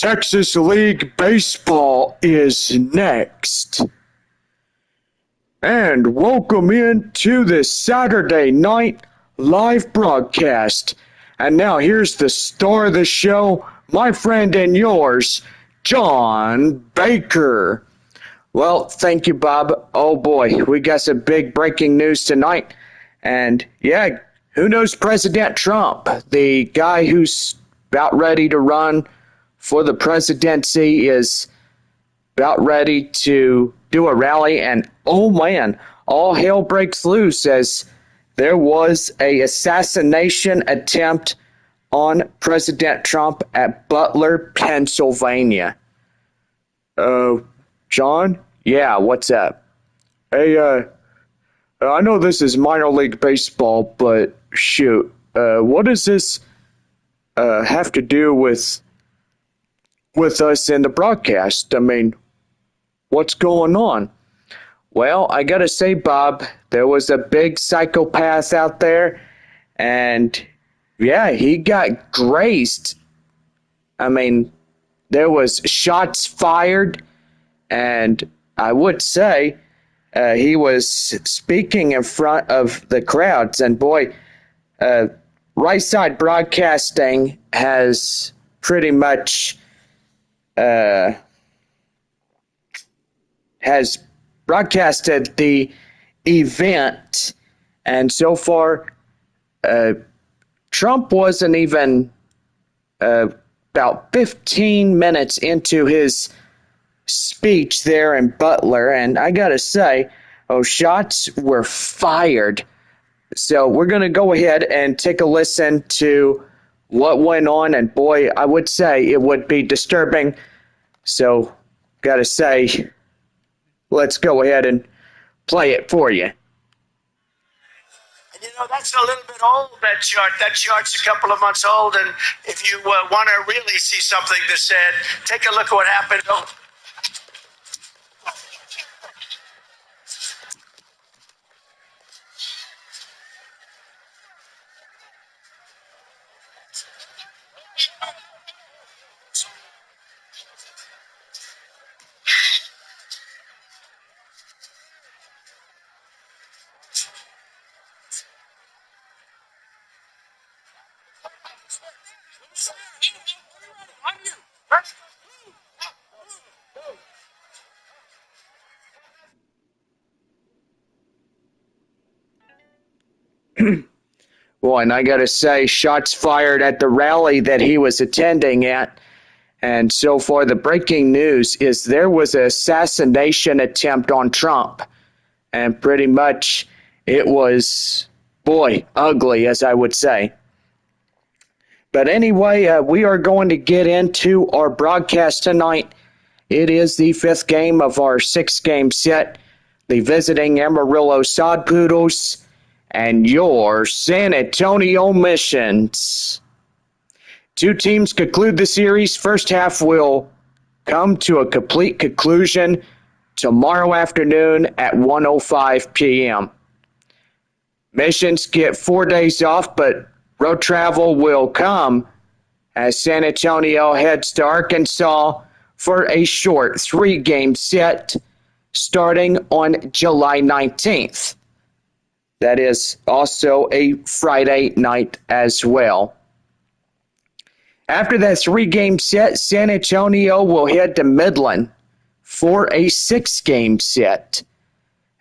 Texas League Baseball is next. And welcome into this Saturday night live broadcast. And now here's the star of the show, my friend and yours, John Baker. Well, thank you, Bob. Oh boy, we got some big breaking news tonight. And yeah, who knows President Trump, the guy who's about ready to run for the presidency, is about ready to do a rally, and oh man, all hell breaks loose as there was a assassination attempt on President Trump at Butler, Pennsylvania. John? Yeah, what's up? Hey, I know this is minor league baseball, but shoot, what does this have to do with us in the broadcast? I mean, what's going on? Well, I gotta say, Bob, there was a big psychopath out there, and yeah, he got grazed. I mean, there was shots fired, and I would say he was speaking in front of the crowds, and boy, Right Side Broadcasting has pretty much has broadcasted the event, and so far Trump wasn't even about 15 minutes into his speech there in Butler, and I gotta say, shots were fired. So we're gonna go ahead and take a listen to what went on, and boy, I would say it would be disturbing. So gotta say, let's go ahead and play it for you. You know, that's a little bit old, that chart. That chart's a couple of months old, and if you want to really see something that's said, take a look at what happened. Oh. Well, and I gotta say, shots fired at the rally that he was attending at. And so far, the breaking news is there was an assassination attempt on Trump. And pretty much it was, boy, ugly, as I would say. But anyway, we are going to get into our broadcast tonight. It is the fifth game of our six-game set. The visiting Amarillo Sod Poodles and your San Antonio Missions. Two teams conclude the series. First half will come to a complete conclusion tomorrow afternoon at 1:05 p.m. Missions get 4 days off, but road travel will come as San Antonio heads to Arkansas for a short 3-game set starting on July 19th. That is also a Friday night as well. After that 3-game set, San Antonio will head to Midland for a 6-game set.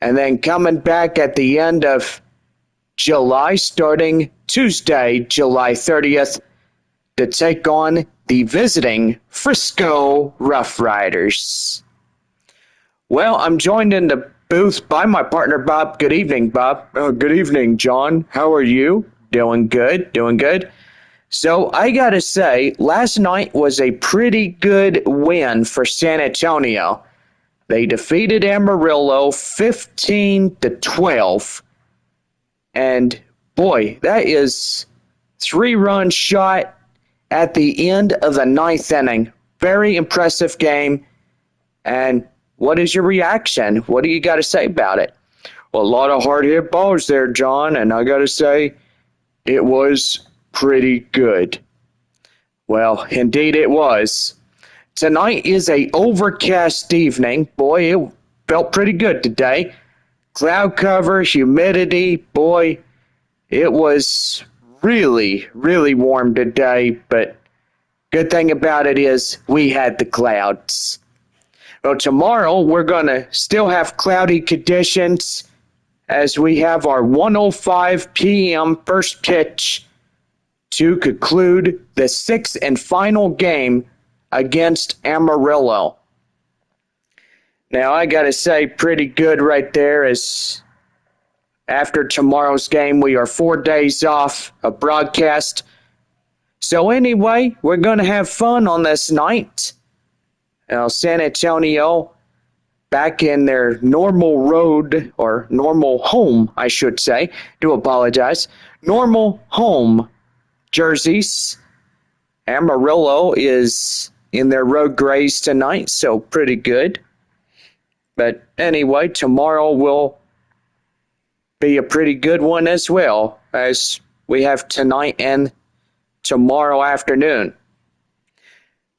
And then coming back at the end of July, starting Tuesday, July 30th, to take on the visiting Frisco Rough Riders. Well, I'm joined in the booth by my partner, Bob. Good evening, Bob. Good evening, John. How are you? Doing good, doing good. So I got to say, last night was a pretty good win for San Antonio. They defeated Amarillo 15-12. And boy, that is 3-run shot at the end of the ninth inning. Very impressive game. And what is your reaction? What do you got to say about it? Well, a lot of hard hit balls there, John, and I got to say, it was pretty good. Well, indeed it was. Tonight is a overcast evening. Boy, it felt pretty good today. Cloud cover, humidity, boy, it was really, really warm today, but good thing about it is we had the clouds. Well, tomorrow we're going to still have cloudy conditions as we have our 1:05 p.m. first pitch to conclude the sixth and final game against Amarillo. Now, I got to say, pretty good right there, as after tomorrow's game, we are 4 days off of broadcast. So anyway, we're going to have fun on this night. Now, San Antonio back in their normal road, or normal home, I should say. Do apologize. Normal home jerseys. Amarillo is in their road grays tonight, so pretty good. But anyway, tomorrow will be a pretty good one as well, as we have tonight and tomorrow afternoon.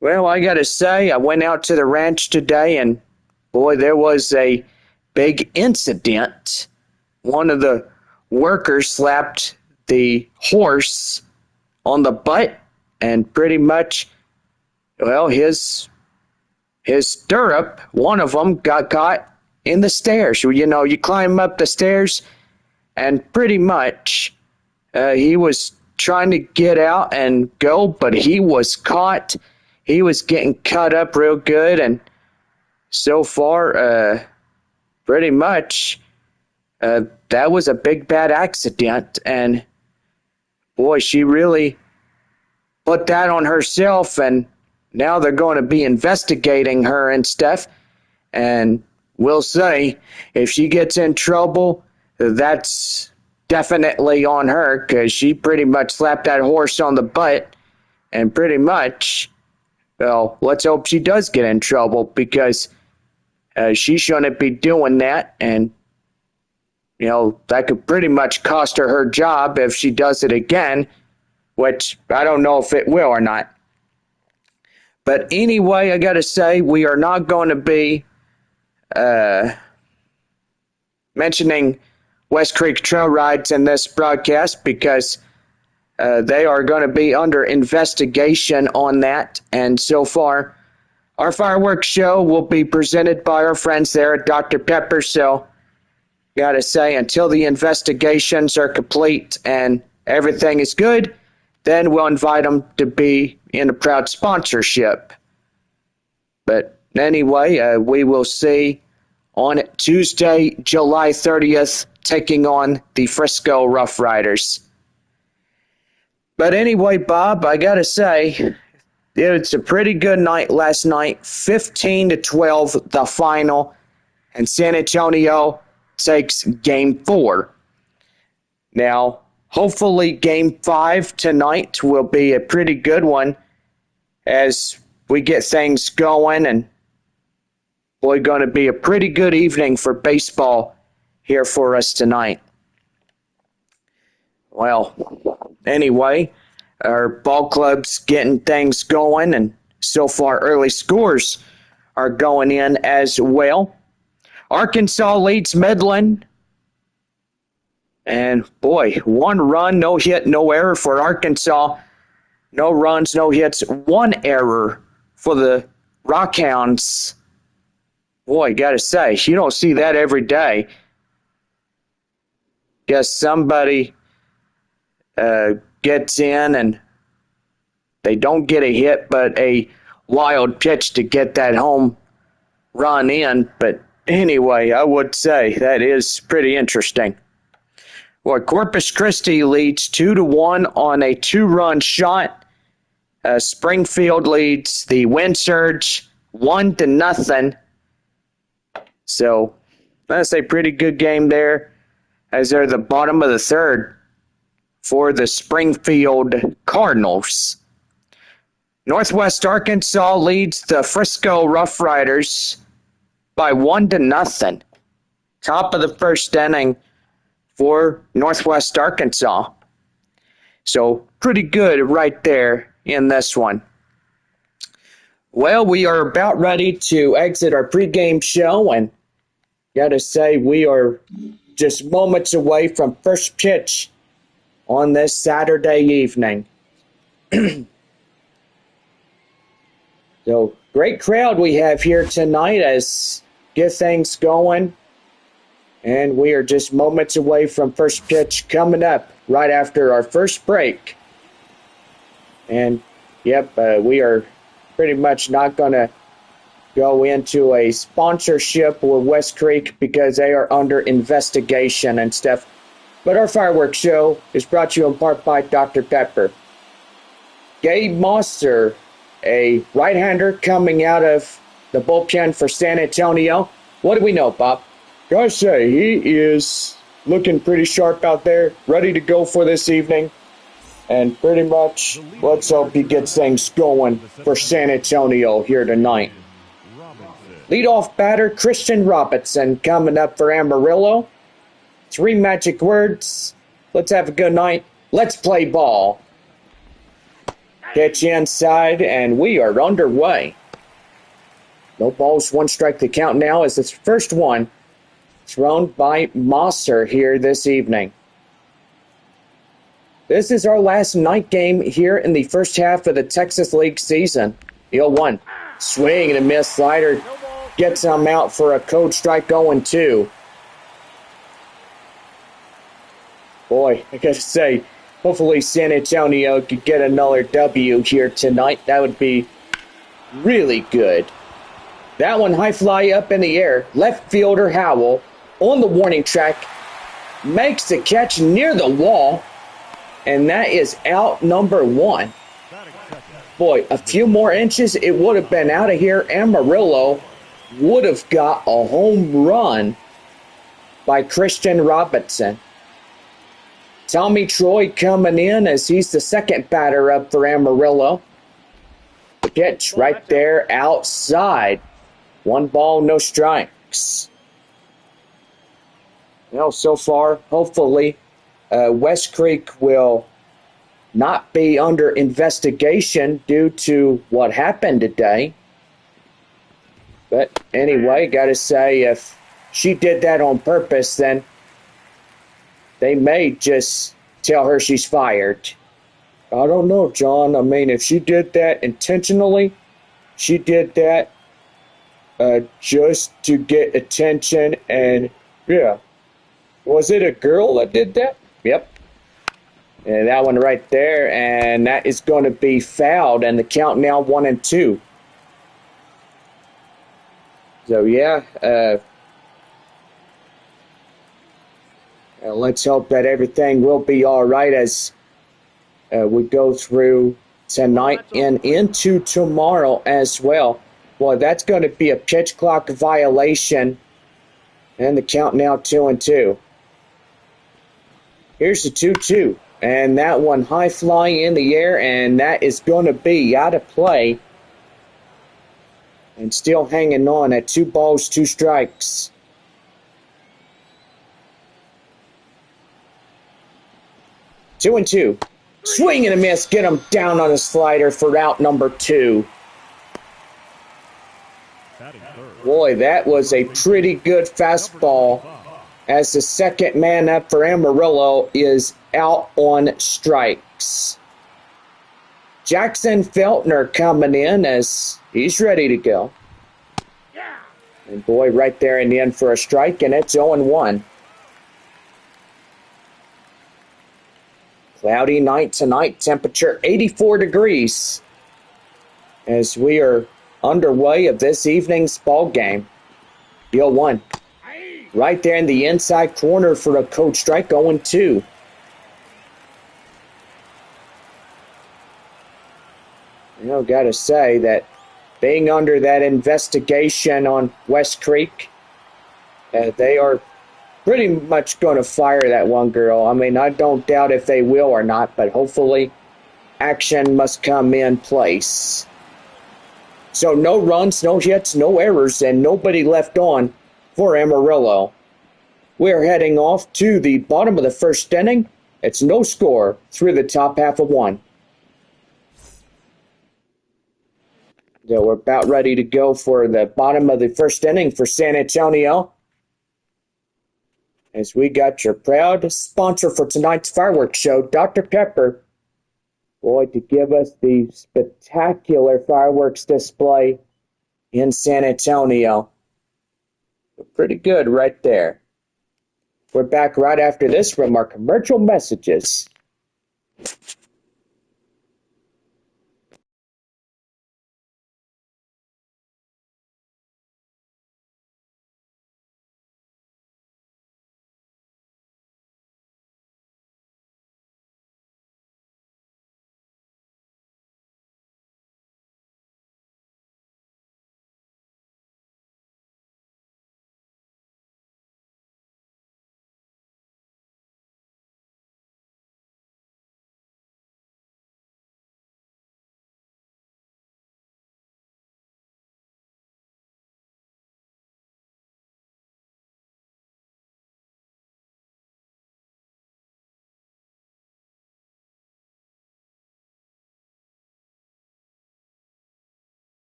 Well, I got to say, I went out to the ranch today, and boy, there was a big incident. One of the workers slapped the horse on the butt, and pretty much, well, his stirrup, one of them, got caught in the stairs. You know, you climb up the stairs, and pretty much he was trying to get out and go, but he was caught. He was getting cut up real good, and so far, pretty much, that was a big bad accident, and boy, she really put that on herself, and now they're going to be investigating her and stuff, and we'll see if she gets in trouble. That's definitely on her, because she pretty much slapped that horse on the butt, and pretty much, well, let's hope she does get in trouble, because she shouldn't be doing that, and you know, that could pretty much cost her job if she does it again, which I don't know if it will or not. But anyway, I got to say, we are not going to be mentioning West Creek Trail Rides in this broadcast, because they are going to be under investigation on that. And so far, our fireworks show will be presented by our friends there at Dr. Pepper. So, got to say, until the investigations are complete and everything is good, then we'll invite them to be in a proud sponsorship. But anyway, we will see on Tuesday, July 30th, taking on the Frisco Rough Riders. But anyway, Bob, I got to say, it's a pretty good night last night. 15-12, the final, and San Antonio takes Game 4. Now, hopefully Game 5 tonight will be a pretty good one as we get things going, and boy, going to be a pretty good evening for baseball here for us tonight. Well, anyway, our ball club's getting things going, and so far early scores are going in as well. Arkansas leads Midland. And boy, 1 run, no hit, no error for Arkansas. No runs, no hits, 1 error for the Rockhounds. Boy, gotta say, you don't see that every day. Guess somebody gets in and they don't get a hit, but a wild pitch to get that home run in. But anyway, I would say that is pretty interesting. Well, Corpus Christi leads 2-1 on a 2-run shot. Springfield leads the Wind Surge 1-0. So that's a pretty good game there, as they're the bottom of the third for the Springfield Cardinals. Northwest Arkansas leads the Frisco Rough Riders by 1-0. Top of the first inning for Northwest Arkansas. So pretty good right there in this one. Well, we are about ready to exit our pregame show, and gotta say, we are just moments away from first pitch on this Saturday evening. So, great crowd we have here tonight as get things going. And we are just moments away from first pitch coming up right after our first break. And, yep, we are pretty much not going to go into a sponsorship with West Creek because they are under investigation and stuff. But our fireworks show is brought to you in part by Dr. Pepper. Gabe Moster, a right-hander coming out of the bullpen for San Antonio. What do we know, Bob? Gotta say, he is looking pretty sharp out there, ready to go for this evening. And pretty much, let's hope he gets things going for San Antonio here tonight. Leadoff batter Christian Robinson coming up for Amarillo. 3 magic words. Let's have a good night. Let's play ball. Pitch inside, and we are underway. No balls, 1 strike to count now as the first one thrown by Mosser here this evening. This is our last night game here in the first half of the Texas League season. 0-1. Swing and a miss slider. Gets him out for a code strike 0-2. Boy, I gotta say, hopefully San Antonio could get another W here tonight. That would be really good. That one high fly up in the air. Left fielder Howell on the warning track makes the catch near the wall, and that is out number 1. Boy, a few more inches, it would have been out of here. Amarillo would have got a home run by Christian Robinson. Tommy Troy coming in as he's the second batter up for Amarillo. The pitch right there outside. 1 ball, no strikes. Well, so far, hopefully, West Creek will not be under investigation due to what happened today. But anyway, gotta say, if she did that on purpose, then they may just tell her she's fired. I don't know, John. I mean, if she did that intentionally, she did that just to get attention, and yeah. Was it a girl that did that? Yep. And that one right there, and that is going to be fouled, and the count now 1-2. So, yeah, let's hope that everything will be all right as we go through tonight and into tomorrow as well. Well, that's going to be a pitch clock violation, and the count now 2-2. Here's the 2-2, and that one high fly in the air, and that is going to be out of play. And still hanging on at 2 balls, 2 strikes. Two and two. Swing and a miss. Get him down on a slider for out number 2. Boy, that was a pretty good fastball as the second man up for Amarillo is out on strikes. Jackson Feltner coming in as he's ready to go. And boy, right there in the end for a strike, and it's 0-1. Cloudy night tonight, temperature 84 degrees as we are underway of this evening's ball game. 0-1. Right there in the inside corner for a code strike, 0-2. Gotta say that being under that investigation on West Creek, they are pretty much going to fire that one girl. I mean, I don't doubt if they will or not, but hopefully action must come in place. So no runs, no hits, no errors, and nobody left on for Amarillo. We're heading off to the bottom of the first inning. It's no score through the top half of 1. So we're about ready to go for the bottom of the first inning for San Antonio. As we got your proud sponsor for tonight's fireworks show, Dr. Pepper, going to give us the spectacular fireworks display in San Antonio. Pretty good right there. We're back right after this from our commercial messages.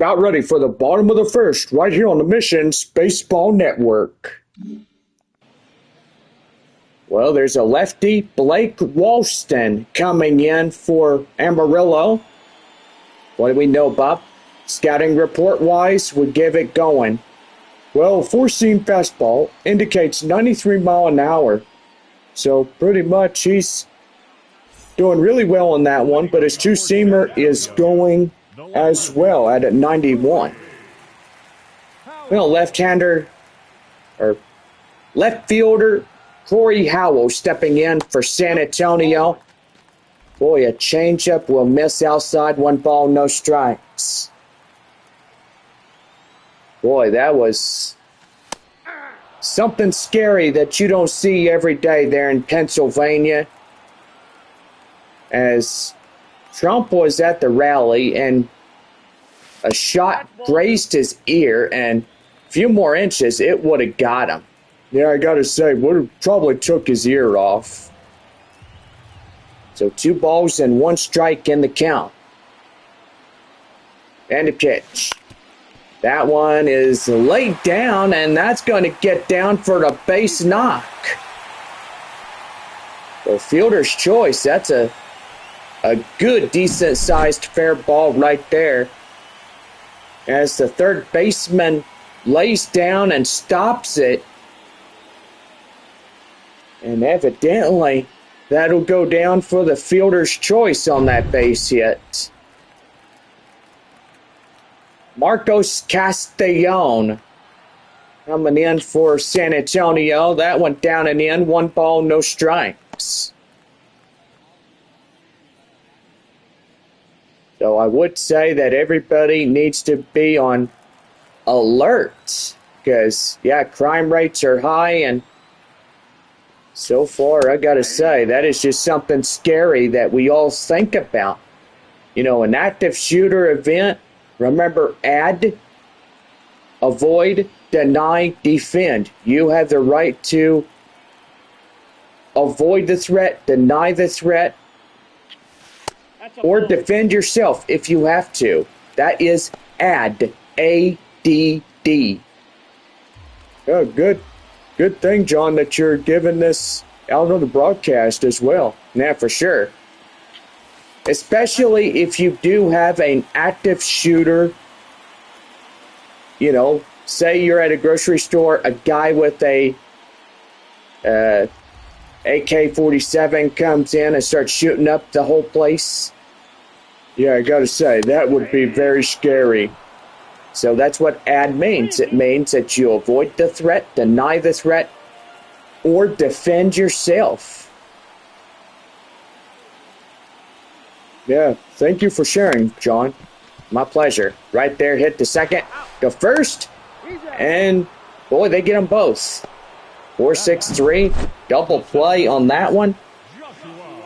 About ready for the bottom of the first, right here on the Missions Baseball Network. Well, there's a lefty, Blake Walston, coming in for Amarillo. What do we know, Bob? Scouting report-wise, we give it going. Well, four-seam fastball indicates 93 mile an hour. So pretty much he's doing really well on that one, but his two-seamer is going as well at a 91. Well, left-hander, or left fielder, Corey Howell stepping in for San Antonio. Boy, a changeup will miss outside, 1 ball, no strikes. Boy, that was something scary that you don't see every day there in Pennsylvania. As Trump was at the rally and a shot grazed his ear, and a few more inches, it would have got him. Yeah, I gotta say, would have probably took his ear off. So 2 balls and 1 strike in the count. And a pitch. That one is laid down, and that's going to get down for the base knock. The fielder's choice. That's a good, decent-sized fair ball right there. As the third baseman lays down and stops it. And evidently, that'll go down for the fielder's choice on that base hit. Marcos Castellon coming in for San Antonio. That went down and in. 1 ball, no strikes. So I would say that everybody needs to be on alert because, yeah, crime rates are high, and so far, I gotta say, that is just something scary that we all think about. You know, an active shooter event, remember, add, avoid, deny, defend. You have the right to avoid the threat, deny the threat, or defend yourself if you have to. That is add, A-D-D. Oh, good thing, John, that you're giving this out on the broadcast as well. Yeah, for sure. Especially if you do have an active shooter. You know, say you're at a grocery store, a guy with a AK-47 comes in and starts shooting up the whole place. Yeah, I gotta say, that would be very scary. So that's what add means. It means that you avoid the threat, deny the threat, or defend yourself. Yeah, thank you for sharing, John. My pleasure. Right there, hit the second, the first, and boy, they get them both. 4-6-3, double play on that one.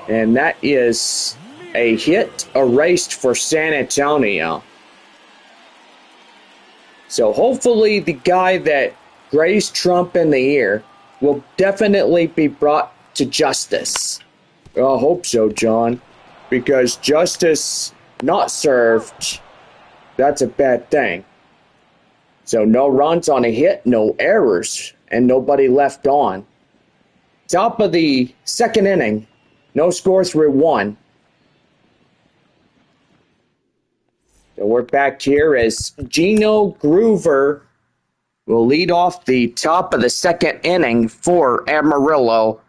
And that is a hit erased for San Antonio. So hopefully the guy that grazed Trump in the ear will definitely be brought to justice. I hope so, John, because justice not served, that's a bad thing. So no runs on a hit, no errors, and nobody left on. Top of the second inning, no score through 1. So we're back here as Gino Groover will lead off the top of the second inning for Amarillo.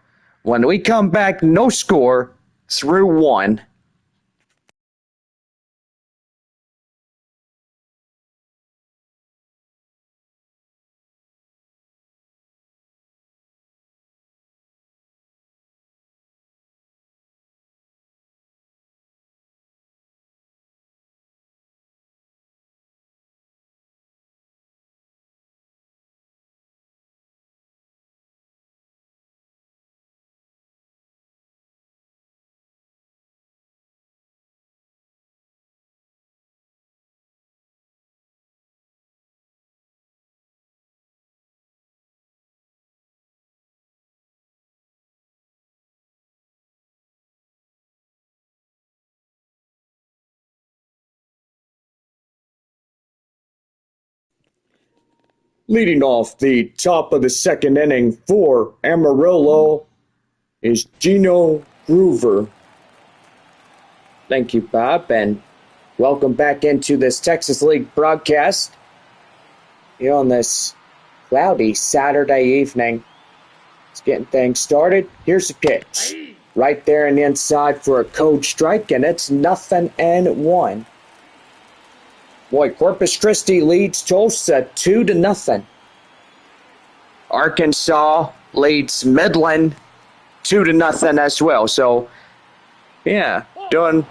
When we come back, no score through 1. Leading off the top of the second inning for Amarillo is Gino Groover. Thank you, Bob, and welcome back into this Texas League broadcast here on this cloudy Saturday evening. Let's get things started. Here's the pitch. Right there and inside for a cold strike, and it's 0-1. Boy, Corpus Christi leads Tulsa 2-0. Arkansas leads Midland 2-0 as well. So, yeah, doing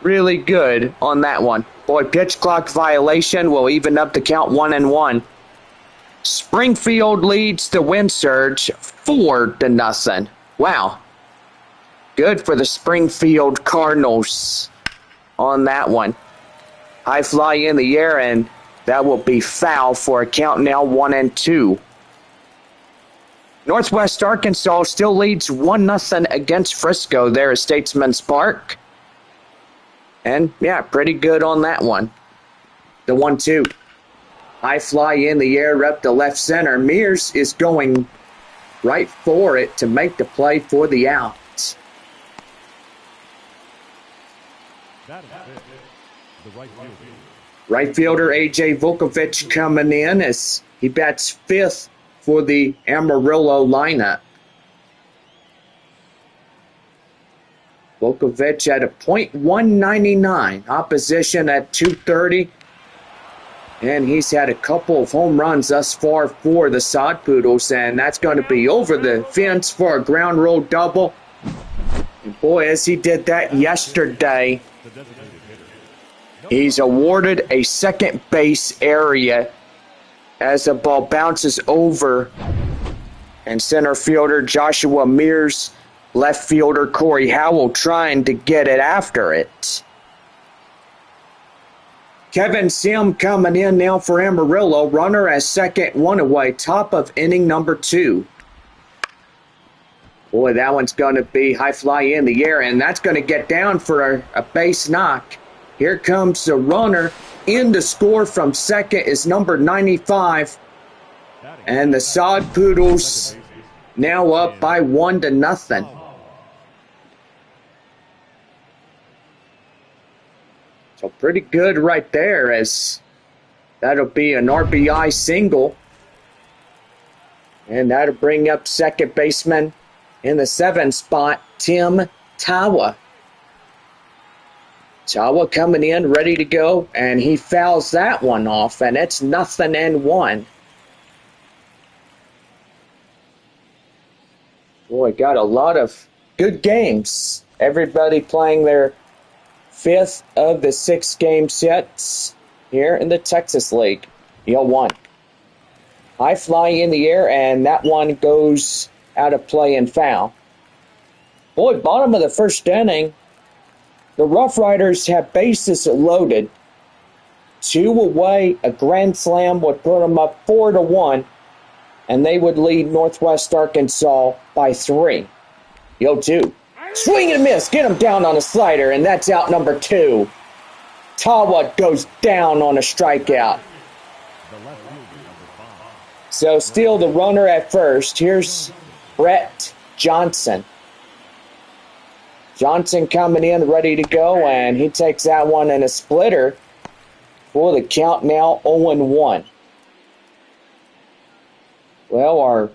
really good on that one. Boy, pitch clock violation will even up the count 1-1. Springfield leads the Wind Surge 4-0. Wow. Good for the Springfield Cardinals on that one. High fly in the air, and that will be foul for a count now 1-2. Northwest Arkansas still leads 1-0 against Frisco there at Statesman's Park. And, yeah, pretty good on that one. The 1-2. High fly in the air up to left center. Mears is going right for it to make the play for the out. Right fielder A.J. Vukovic coming in as he bats fifth for the Amarillo lineup. Vukovic at a .199, opposition at .230. And he's had a couple of home runs thus far for the Sod Poodles, and that's going to be over the fence for a ground rule double. And boy, as he did that yesterday, he's awarded a second base area as the ball bounces over. And center fielder Joshua Mears, left fielder Corey Howell trying to get it after it. Kevin Sim coming in now for Amarillo. Runner at second, one away. Top of inning number 2. Boy, that one's going to be high fly in the air, and that's going to get down for a base knock. Here comes the runner. In to score from second is number 95. And the Sod Poodles now up by 1-0. So pretty good right there, as that'll be an RBI single. And that'll bring up second baseman in the 7th spot, Tim Tawa. Tawa coming in, ready to go, and he fouls that one off, and it's 0-1. Boy, got a lot of good games. Everybody playing their 5th of the 6 game sets here in the Texas League. 1. High fly in the air, and that one goes out of play and foul. Boy, bottom of the first inning, the Rough Riders have bases loaded. 2 away, a grand slam would put them up 4-1, and they would lead Northwest Arkansas by 3. 2. Swing and a miss, get him down on a slider, and that's out number 2. Tawa goes down on a strikeout. So still the runner at first. Here's Brett Johnson. Johnson coming in, ready to go, and he takes that one in a splitter for the count now 0-1. Well, our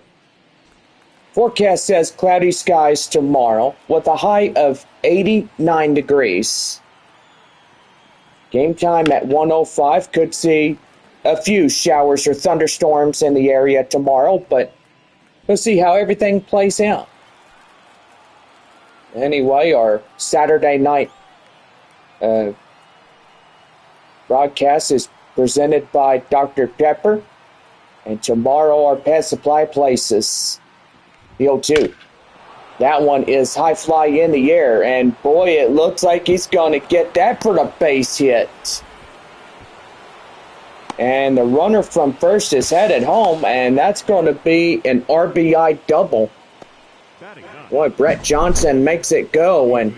forecast says cloudy skies tomorrow with a high of 89 degrees. Game time at 1:05. Could see a few showers or thunderstorms in the area tomorrow, but we'll see how everything plays out. Anyway, our Saturday night broadcast is presented by Dr. Pepper, and tomorrow our pet supply places. 2. That one is high fly in the air, and boy, it looks like he's going to get that for the base hit. And the runner from first is headed home, and that's going to be an RBI double. Boy, Brett Johnson makes it go, and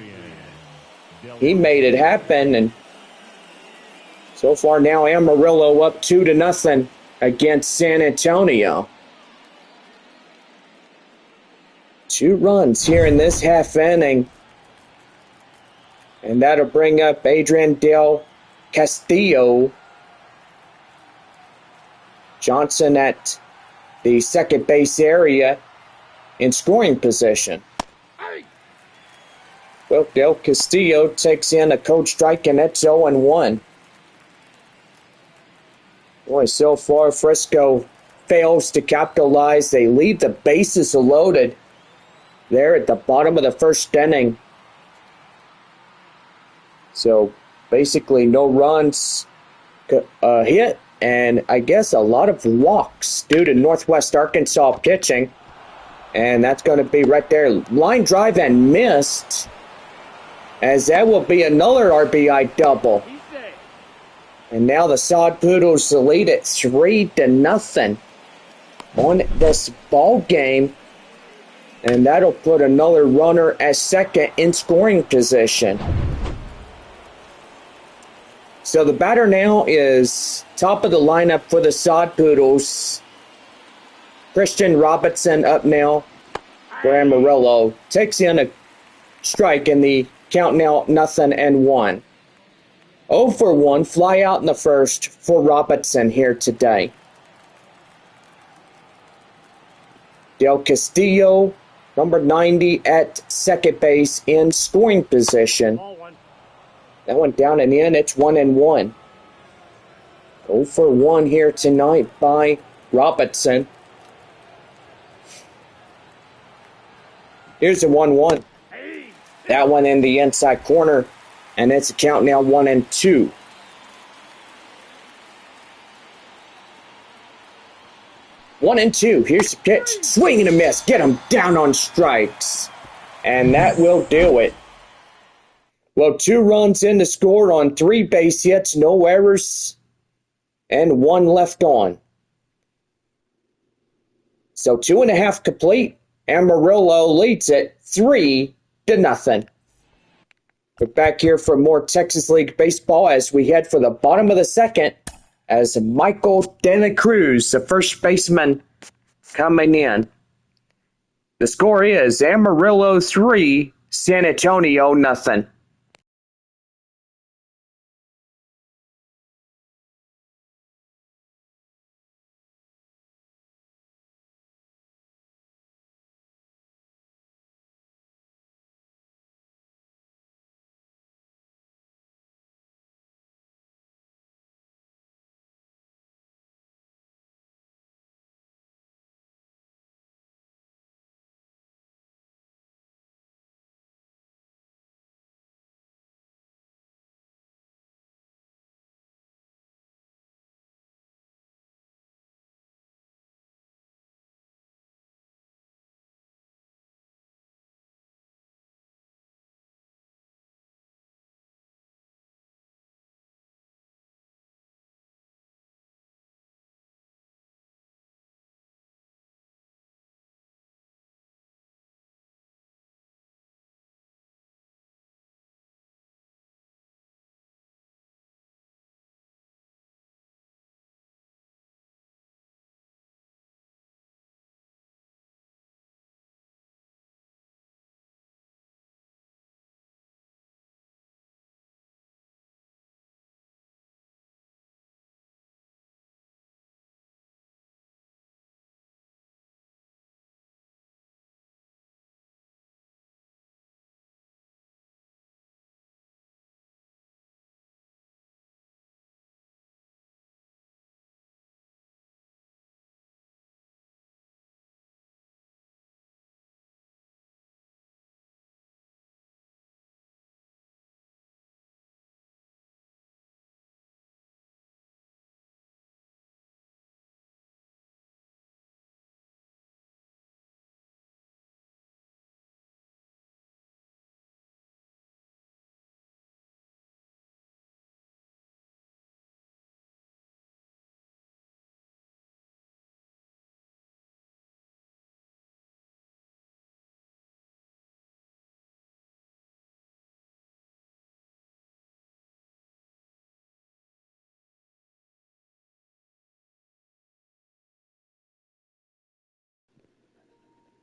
he made it happen. And so far now, Amarillo up 2-0 against San Antonio. 2 runs here in this half inning. And that'll bring up Adrian Del Castillo. Johnson at the second base area in scoring position. Well, Del Castillo takes in a cold strike, and that's 0-1. Boy, so far Frisco fails to capitalize. They leave the bases loaded there at the bottom of the first inning. So basically no runs hit, and I guess a lot of walks due to Northwest Arkansas pitching. And that's going to be right there. Line drive and missed, as that will be another RBI double. And now the Sod Poodles lead at 3-0 on this ball game. And that'll put another runner at second in scoring position. So the batter now is top of the lineup for the Sod Poodles. Christian Robinson up now for Amarillo. Takes in a strike in the count now 0-1. 0-1, fly out in the first for Robinson here today. Del Castillo, number 90 at second base in scoring position. That went down and in. It's 1-1. 0-1 here tonight by Robinson. Here's the 1-1. That one in the inside corner, and it's a count now 1-2. One and two. Here's the pitch. Swing and a miss. Get him down on strikes. And that will do it. Well, 2 runs in to score on 3 base hits, no errors, and 1 left on. So 2.5 complete. Amarillo leads it 3-0. We're back here for more Texas League baseball as we head for the bottom of the second, as Michael De La Cruz, the first baseman, coming in. The score is Amarillo 3, San Antonio 0.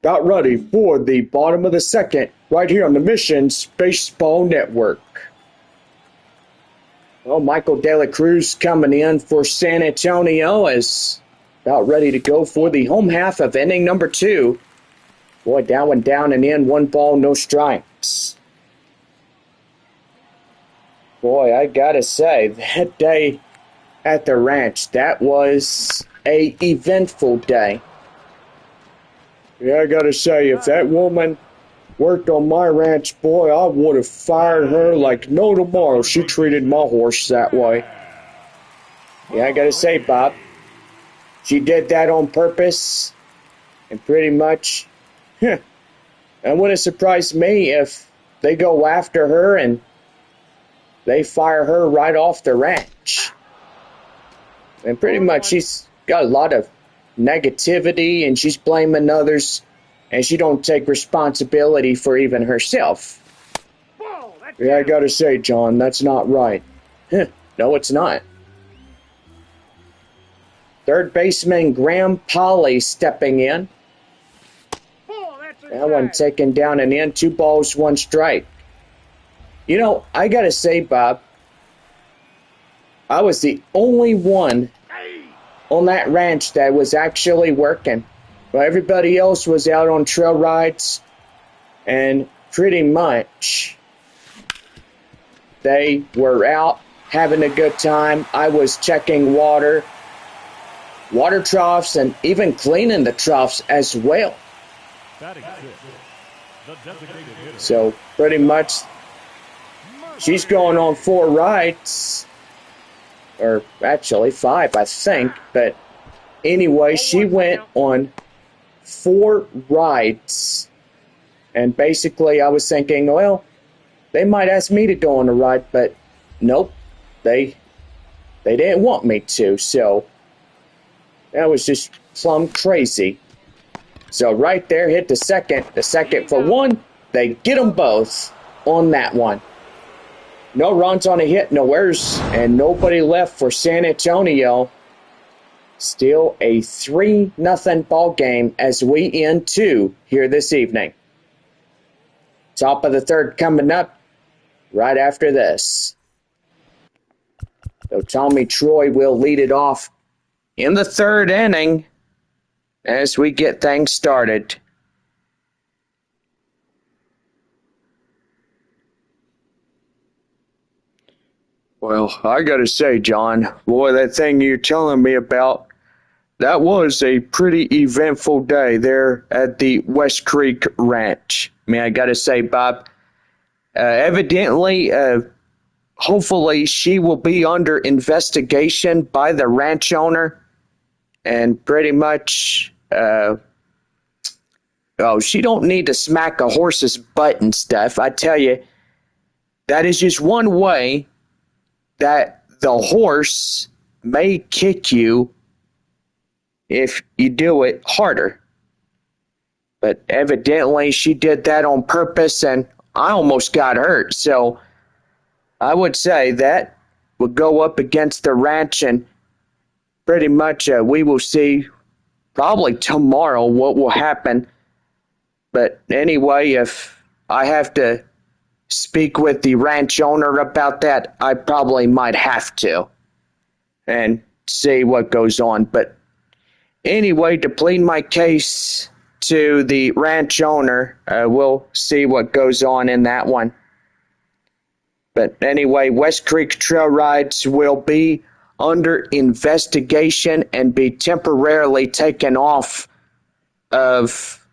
got ready for the bottom of the second right here on the Missions Baseball Network. Well, Michael De La Cruz coming in for San Antonio is about ready to go for the home half of inning number 2. Boy, down and in, 1 ball, no strikes. Boy, I gotta say, that day at the ranch, that was a eventful day. Yeah, I gotta say, if that woman worked on my ranch, boy, I would have fired her like no tomorrow. She treated my horse that way. Yeah, I gotta say, Bob, she did that on purpose, and pretty much, it wouldn't surprise me if they go after her and they fire her right off the ranch. And pretty much she's got a lot of negativity and she's blaming others and she don't take responsibility for even herself. Yeah, I gotta say, John, that's not right. No, it's not. Third baseman Graham Polly stepping in. That one taken down and in, 2 balls, 1 strike. You know, I gotta say, Bob, I was the only one on that ranch that was actually working. Well, everybody else was out on trail rides, and pretty much they were out having a good time. I was checking water troughs, and even cleaning the troughs as well. So pretty much she's going on 4 rides, or actually 5, I think. But anyway, she went on 4 rides. And basically I was thinking, well, they might ask me to go on a ride, but nope, they didn't want me to. So that was just plumb crazy. So right there, hit the second for 1. They get them both on that one. No runs on a hit, no errors, and nobody left for San Antonio. Still a 3-0 ball game as we end 2 here this evening. Top of the third coming up right after this. So Tommy Troy will lead it off in the 3rd inning as we get things started. Well, I gotta say, John, boy, that thing you're telling me about, that was a pretty eventful day there at the West Creek Ranch. I mean, I gotta say, Bob, evidently, hopefully she will be under investigation by the ranch owner, and pretty much, she don't need to smack a horse's butt and stuff. I tell you, that is just one way that the horse may kick you if you do it harder. But evidently she did that on purpose, and I almost got hurt. So I would say that would go up against the ranch, and pretty much we will see probably tomorrow what will happen. But anyway, if I have to speak with the ranch owner about that, I probably might have to and see what goes on. But anyway, to plead my case to the ranch owner, we'll see what goes on in that one. But anyway, West Creek Trail Rides will be under investigation and be temporarily taken off of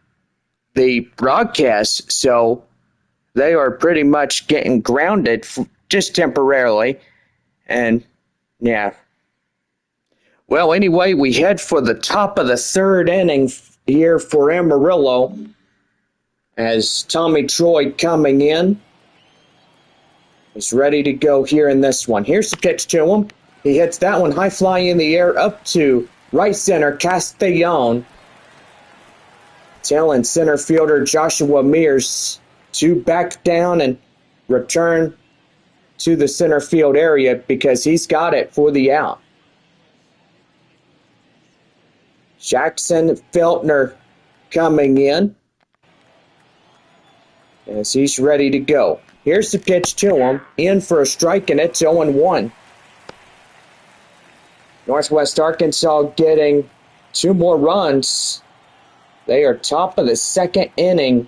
the broadcast. So they are pretty much getting grounded just temporarily. And yeah. Well, anyway, we head for the top of the 3rd inning here for Amarillo as Tommy Troy coming in is ready to go here in this one. Here's the pitch to him. He hits that one high fly in the air up to right center, Castellon. Telling center fielder Joshua Mears to back down and return to the center field area because he's got it for the out. Jackson Feltner coming in as he's ready to go. Here's the pitch to him, in for a strike, and it's 0-1. Northwest Arkansas getting 2 more runs. They are top of the second inning,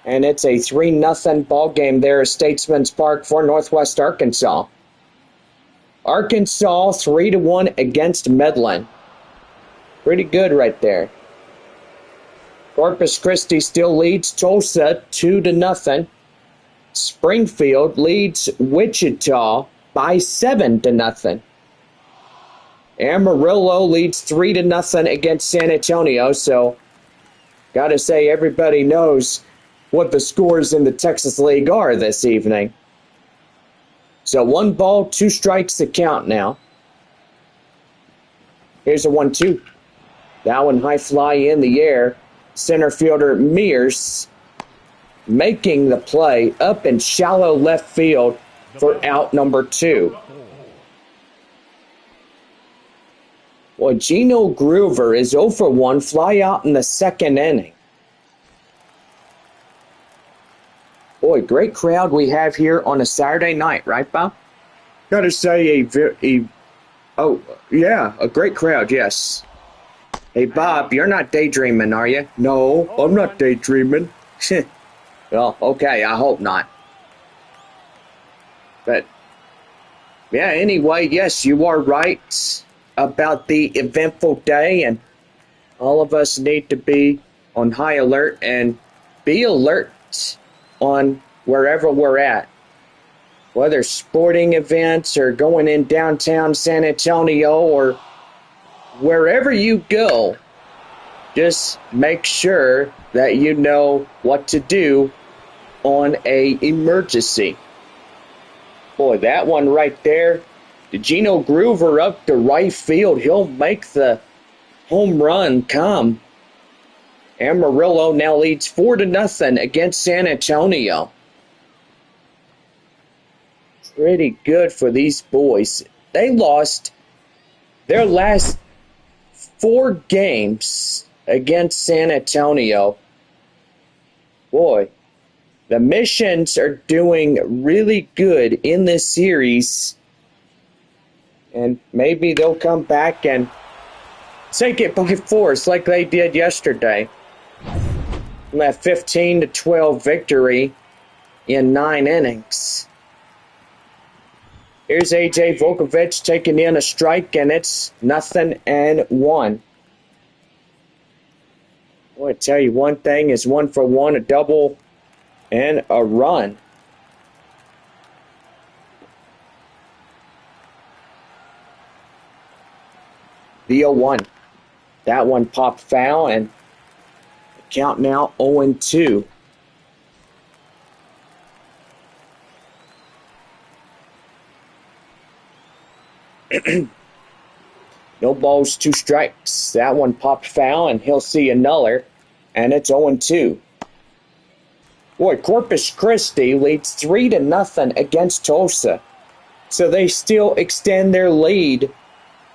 and it's a 3-0 ball game there at Statesman's Park for Northwest Arkansas. Arkansas 3-1 against Midland. Pretty good right there. Corpus Christi still leads Tulsa 2-0. Springfield leads Wichita by 7-0. Amarillo leads 3-0 against San Antonio, so gotta say everybody knows what the scores in the Texas League are this evening. So 1 ball, 2 strikes to count now. Here's a 1-2. That one high fly in the air. Center fielder Mears making the play up in shallow left field for out number 2. Well, Gino Groover is 0 for 1, fly out in the second inning. Boy, great crowd we have here on a Saturday night, right, Bob? Gotta say, a great crowd, yes. Hey, Bob, you're not daydreaming, are you? No, I'm not daydreaming. Well, okay, I hope not. But, yeah, anyway, yes, you are right about the eventful day, and all of us need to be on high alert and be alert on wherever we're at. Whether sporting events or going in downtown San Antonio or wherever you go, just make sure that you know what to do on an emergency. Boy, that one right there, Gino Groover up to right field. He'll make the home run come. Amarillo now leads 4-0 against San Antonio. Pretty good for these boys. They lost their last 4 games against San Antonio. Boy, the Missions are doing really good in this series. And maybe they'll come back and take it by force like they did yesterday. That 15-12 victory in 9 innings. Here's A.J. Volkovich taking in a strike, and it's 0-1. Boy, I tell you one thing is 1 for 1, a double and a run. The 0-1. That one popped foul, and the count now 0-2. No balls, 2 strikes. That one popped foul, and he'll see another, and it's 0-2. Boy, Corpus Christi leads 3-0 against Tulsa. So they still extend their lead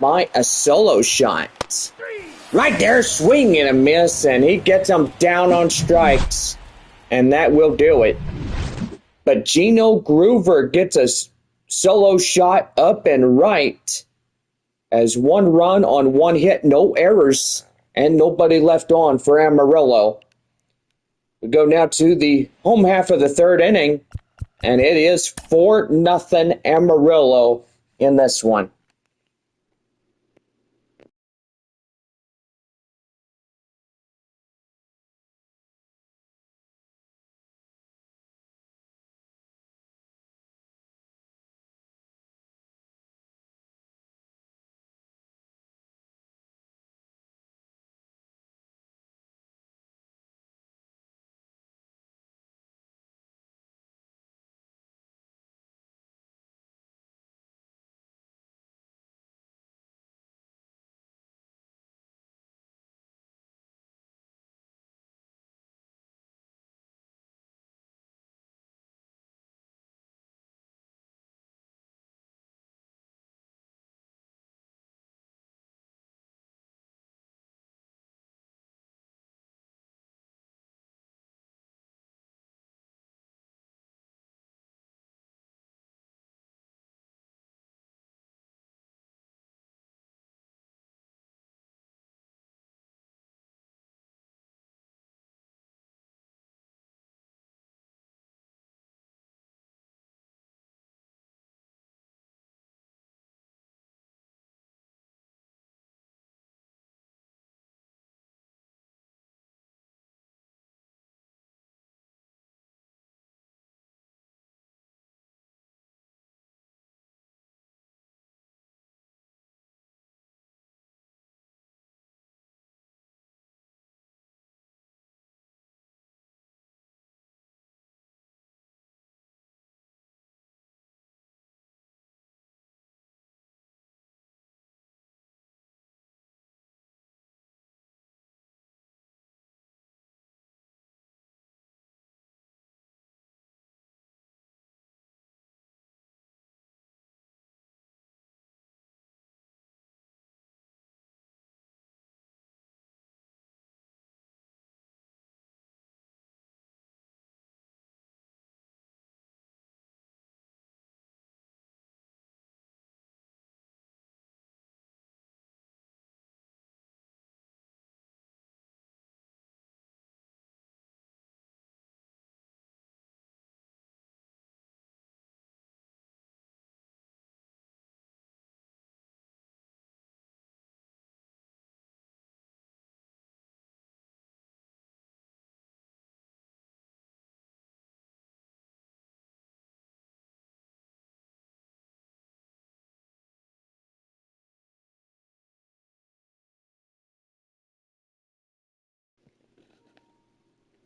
by a solo shot. Right there, swing and a miss, and he gets them down on strikes, and that will do it. But Gino Groover gets a solo shot up and right as 1 run on 1 hit, no errors, and nobody left on for Amarillo. We go now to the home half of the 3rd inning, and it is 4-0 Amarillo in this one.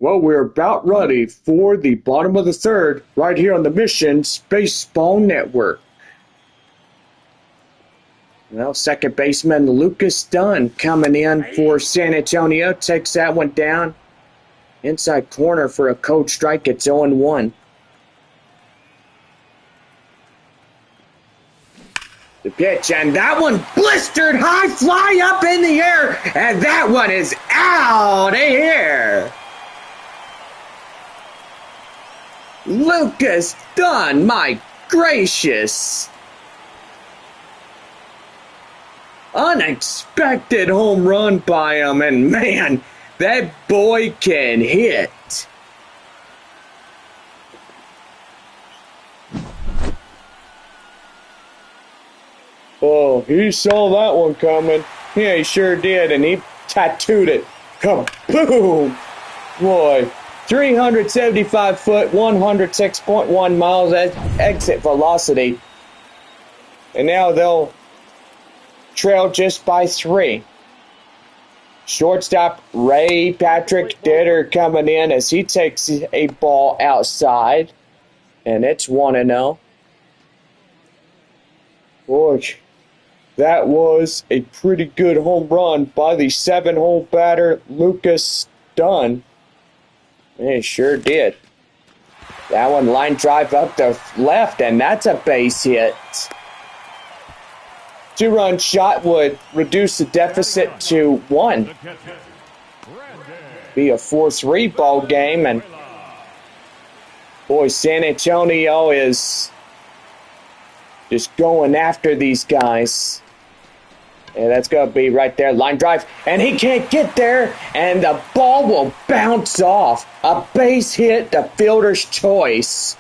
Well, we're about ready for the bottom of the third right here on the Mission Baseball Network. Well, second baseman Lucas Dunn coming in for San Antonio. Takes that one down. Inside corner for a cold strike. It's 0-1. The pitch, and that one blistered high fly up in the air, and that one is out of here. Lucas Dunn, my gracious. Unexpected home run by him, and man, that boy can hit. Oh, he saw that one coming. Yeah, he sure did, and he tattooed it. Kaboom! Boy, 375 foot, 106.1 miles exit velocity. And now they'll trail just by 3. Shortstop Ray Patrick Ditter coming in as he takes a ball outside. And it's 1-0. Boy, that was a pretty good home run by the 7-hole batter Lucas Dunn. He sure did. That one line drive up the left, and that's a base hit. 2-run shot would reduce the deficit to 1. Be a 4-3 ball game, and boy, San Antonio is just going after these guys. And that's going to be right there, line drive, and he can't get there, and the ball will bounce off. A base hit, the fielder's choice.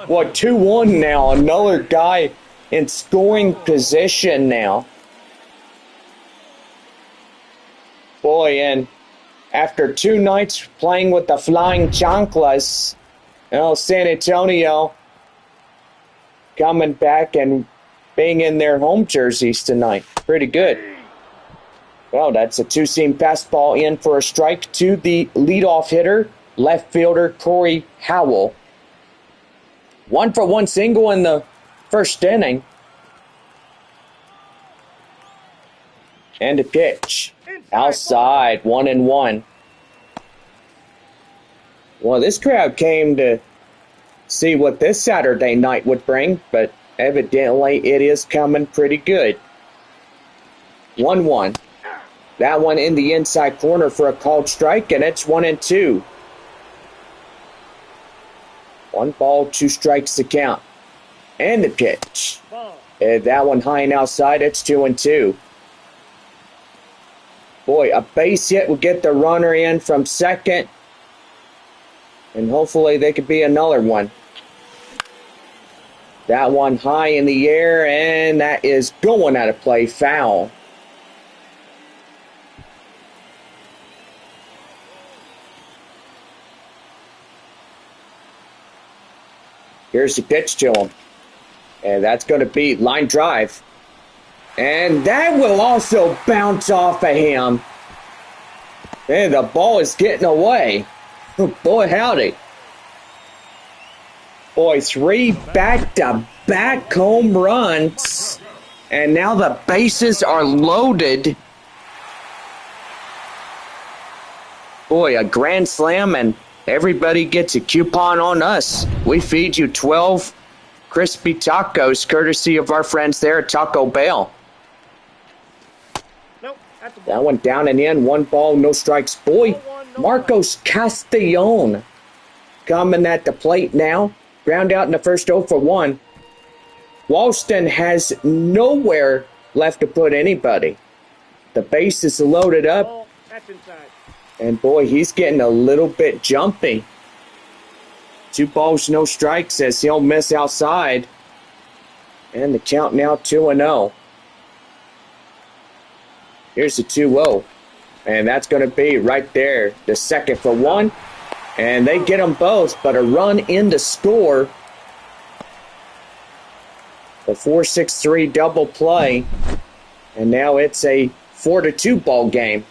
Well, 2-1 now, another guy in scoring position now. Boy, and after 2 nights playing with the Flying Chanclas, San Antonio coming back and being in their home jerseys tonight. Pretty good. Well, that's a 2-seam fastball in for a strike to the leadoff hitter, left fielder Corey Howell. 1-for-1 single in the first inning. And a pitch. Outside, 1-1. Well, this crowd came to see what this Saturday night would bring, but evidently it is coming pretty good. 1-1. That one in the inside corner for a called strike, and it's 1-2. 1 ball, 2 strikes to count. And the pitch. And that one high and outside, it's 2-2. Boy, a base hit will get the runner in from second, and hopefully they could be another one. That one high in the air, and that is going out of play, foul. Here's the pitch to him. And that's going to be line drive. And that will also bounce off of him. And the ball is getting away. Boy, howdy. Boy, 3 back-to-back home runs. And now the bases are loaded. Boy, a grand slam, and everybody gets a coupon on us. We feed you 12 crispy tacos, courtesy of our friends there at Taco Bell. Nope, that's a ball. That one down and in, 1 ball, no strikes. Boy, Marcos Castellon coming at the plate now. Ground out in the first 0-for-1. Walston has nowhere left to put anybody. The base is loaded up. Ball, that's inside. And boy, he's getting a little bit jumpy. 2 balls, no strikes as he'll miss outside. And the count now 2-0. Here's the 2-0. And that's going to be right there, the second for 1. And they get them both, but a run in to score. The 4-6-3 double play. And now it's a 4-2 ball game.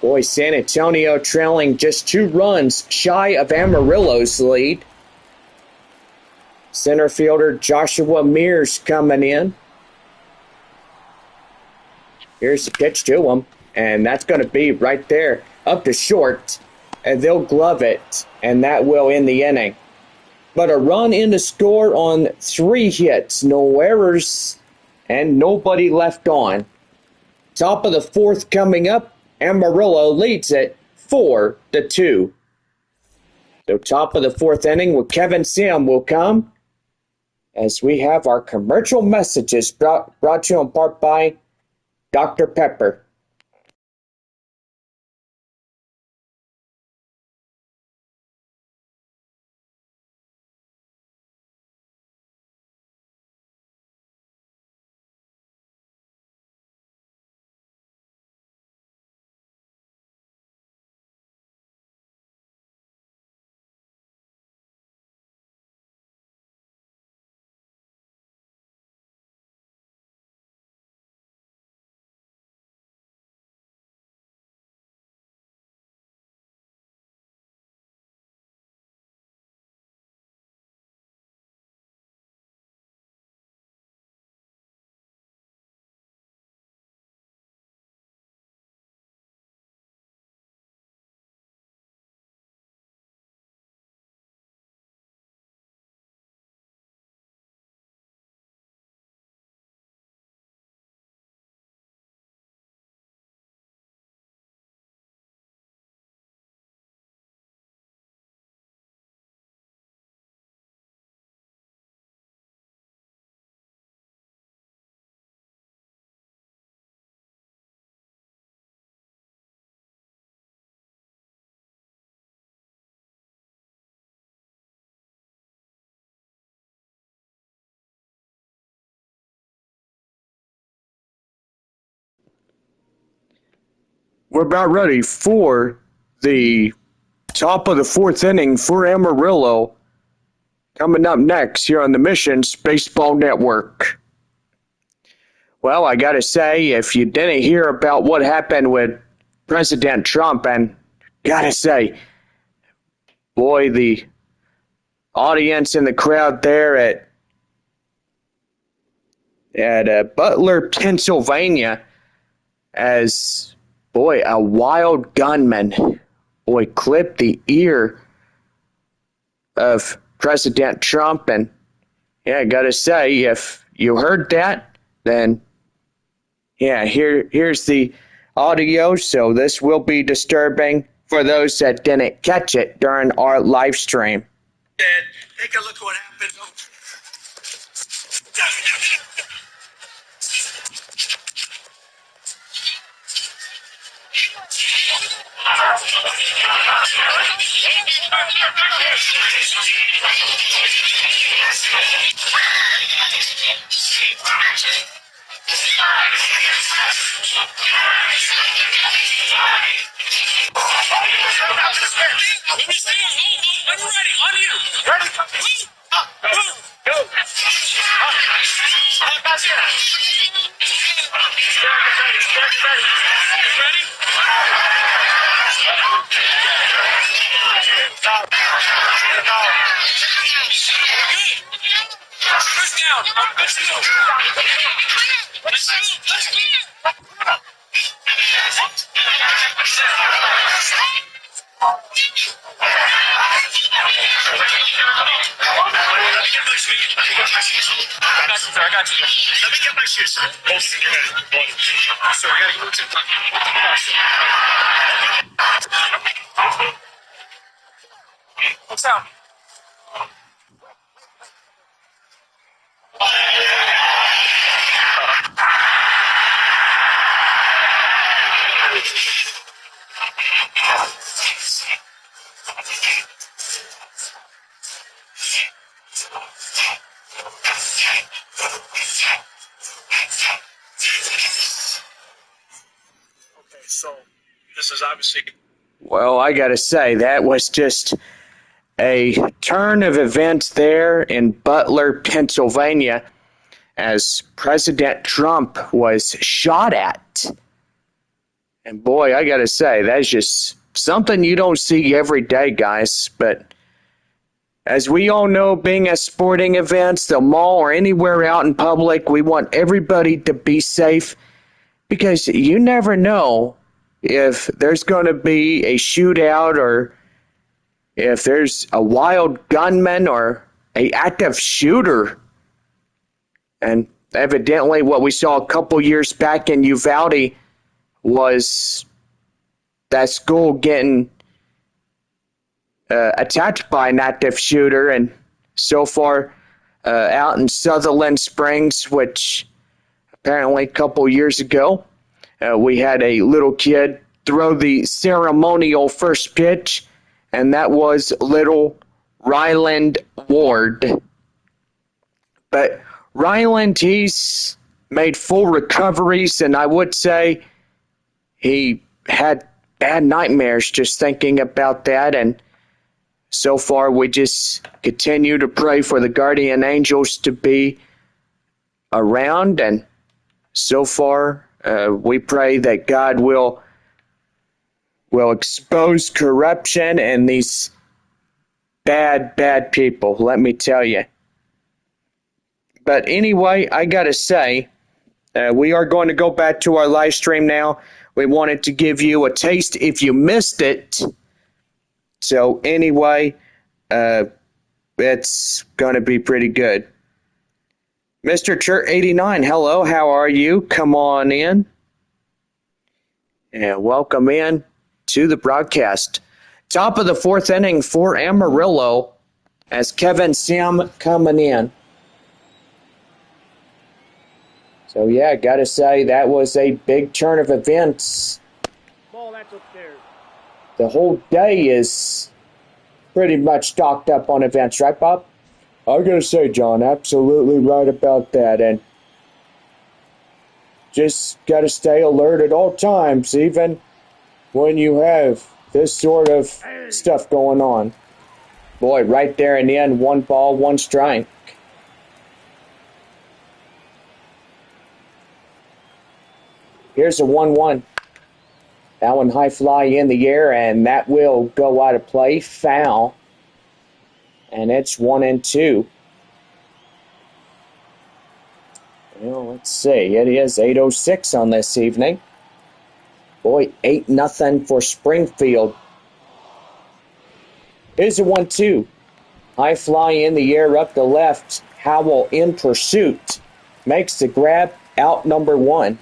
Boy, San Antonio trailing just 2 runs shy of Amarillo's lead. Center fielder Joshua Mears coming in. Here's the pitch to him, and that's going to be right there up to short, and they'll glove it, and that will end the inning. But a run in to score on 3 hits, no errors, and nobody left on. Top of the 4th coming up, Amarillo leads it 4-2. So top of the 4th inning with Kevin Sim will come as we have our commercial messages brought to you in part by Dr. Pepper. We're about ready for the top of the 4th inning for Amarillo. Coming up next here on the Missions Baseball Network. Well, I got to say, if you didn't hear about what happened with President Trump, and got to say, boy, the audience in the crowd there at Butler, Pennsylvania, as, boy, a wild gunman, boy, clipped the ear of President Trump. And yeah, I gotta say, if you heard that, then yeah, here's the audio. So this will be disturbing for those that didn't catch it during our live stream. Take a look at what happened. I'm ready. On you. Ready? Go. Ready? First down. Let's go. I got you. Let me get my shoes, sir. Oh, sir, I gotta go to the what's up? So this is obviously. Well, I gotta say, that was just a turn of events there in Butler, Pennsylvania, as President Trump was shot at. And boy, I gotta say, that's just something you don't see every day, guys. But as we all know, being at sporting events, the mall, or anywhere out in public, we want everybody to be safe because you never know if there's going to be a shootout or if there's a wild gunman or a active shooter. And evidently what we saw a couple years back in Uvalde was that school getting attacked by an active shooter, and so far out in Sutherland Springs, which apparently a couple years ago we had a little kid throw the ceremonial first pitch, and that was little Ryland Ward. But Ryland, he's made full recoveries, and I would say he had bad nightmares just thinking about that. And so far, we just continue to pray for the guardian angels to be around. And so far, we pray that God will expose corruption and these bad people, let me tell you. But anyway, I gotta say, we are going to go back to our live stream now. We wanted to give you a taste if you missed it. So anyway, it's going to be pretty good. Mr. Churt 89, hello, how are you? Come on in. And welcome in to the broadcast. Top of the fourth inning for Amarillo as Kevin Sim coming in. So yeah, I gotta say that was a big turn of events. Ball, that's upstairs. The whole day is pretty much stocked up on events, right, Bob? I gotta say, John, absolutely right about that, and just gotta stay alert at all times, even when you have this sort of stuff going on. Boy, right there in the end, 1 ball, 1 strike. Here's a 1-1. That one high fly in the air, and that will go out of play. Foul. And it's 1-2. Well, let's see. It is 8:06 on this evening. Boy, 8-0 for Springfield. Here's a 1-2. High fly in the air up the left. Howell in pursuit. Makes the grab, out number 1.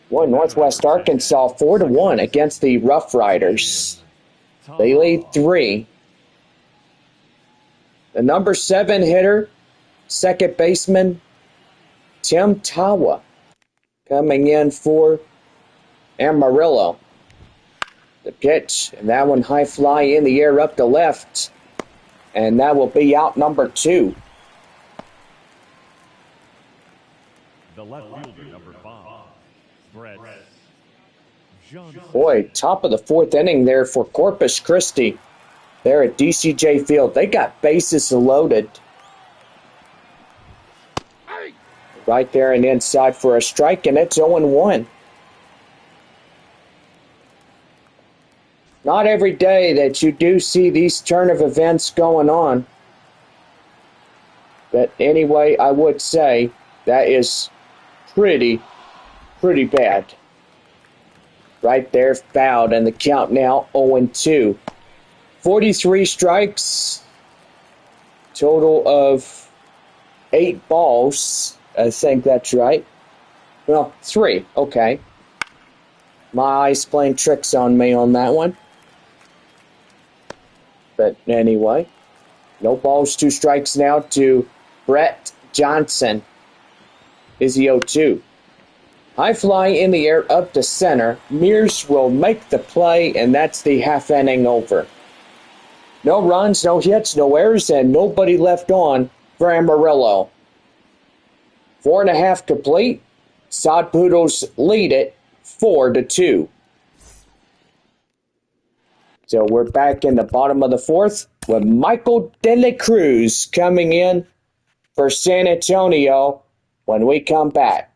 Boy, Northwest Arkansas 4-1 against the Rough Riders. They lead 3. The number 7 hitter, second baseman, Tim Tawa, coming in for Amarillo. The pitch, and that one high fly in the air up the left. And that will be out number 2. The left fielder, number 5. Boy, top of the fourth inning there for Corpus Christi. They're at DCJ Field. They got bases loaded. Right there and inside for a strike, and it's 0-1. Not every day that you do see these turn of events going on. But anyway, I would say that is pretty bad. Right there, fouled, and the count now 0-2. 43 strikes, total of 8 balls. I think that's right. Well, 3, okay. My eyes playing tricks on me on that one. But anyway, no balls, 2 strikes now to Brett Johnson. Is he 0-2? High fly in the air up to center. Mears will make the play, and that's the half inning over. No runs, no hits, no errors, and nobody left on for Amarillo. 4.5 complete. Sod Poodles lead it 4-2. So we're back in the bottom of the fourth with Michael De La Cruz coming in for San Antonio when we come back.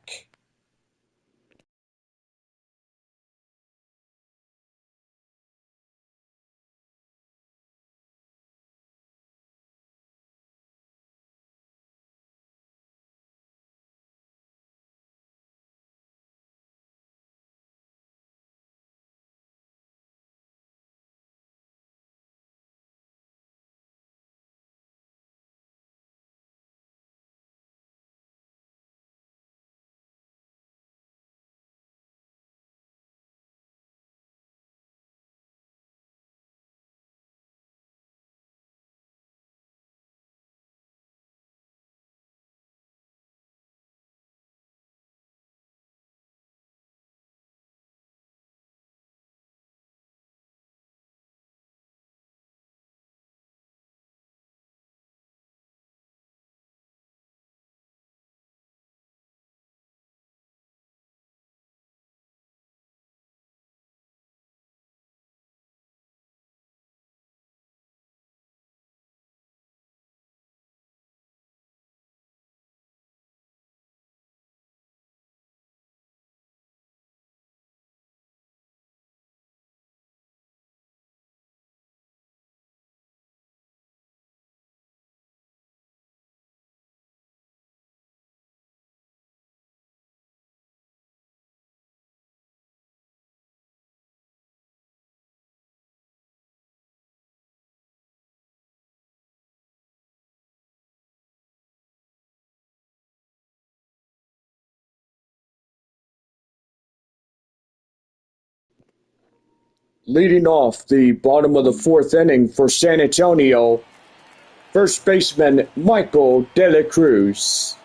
Leading off the bottom of the fourth inning for San Antonio, first baseman Michael De La Cruz.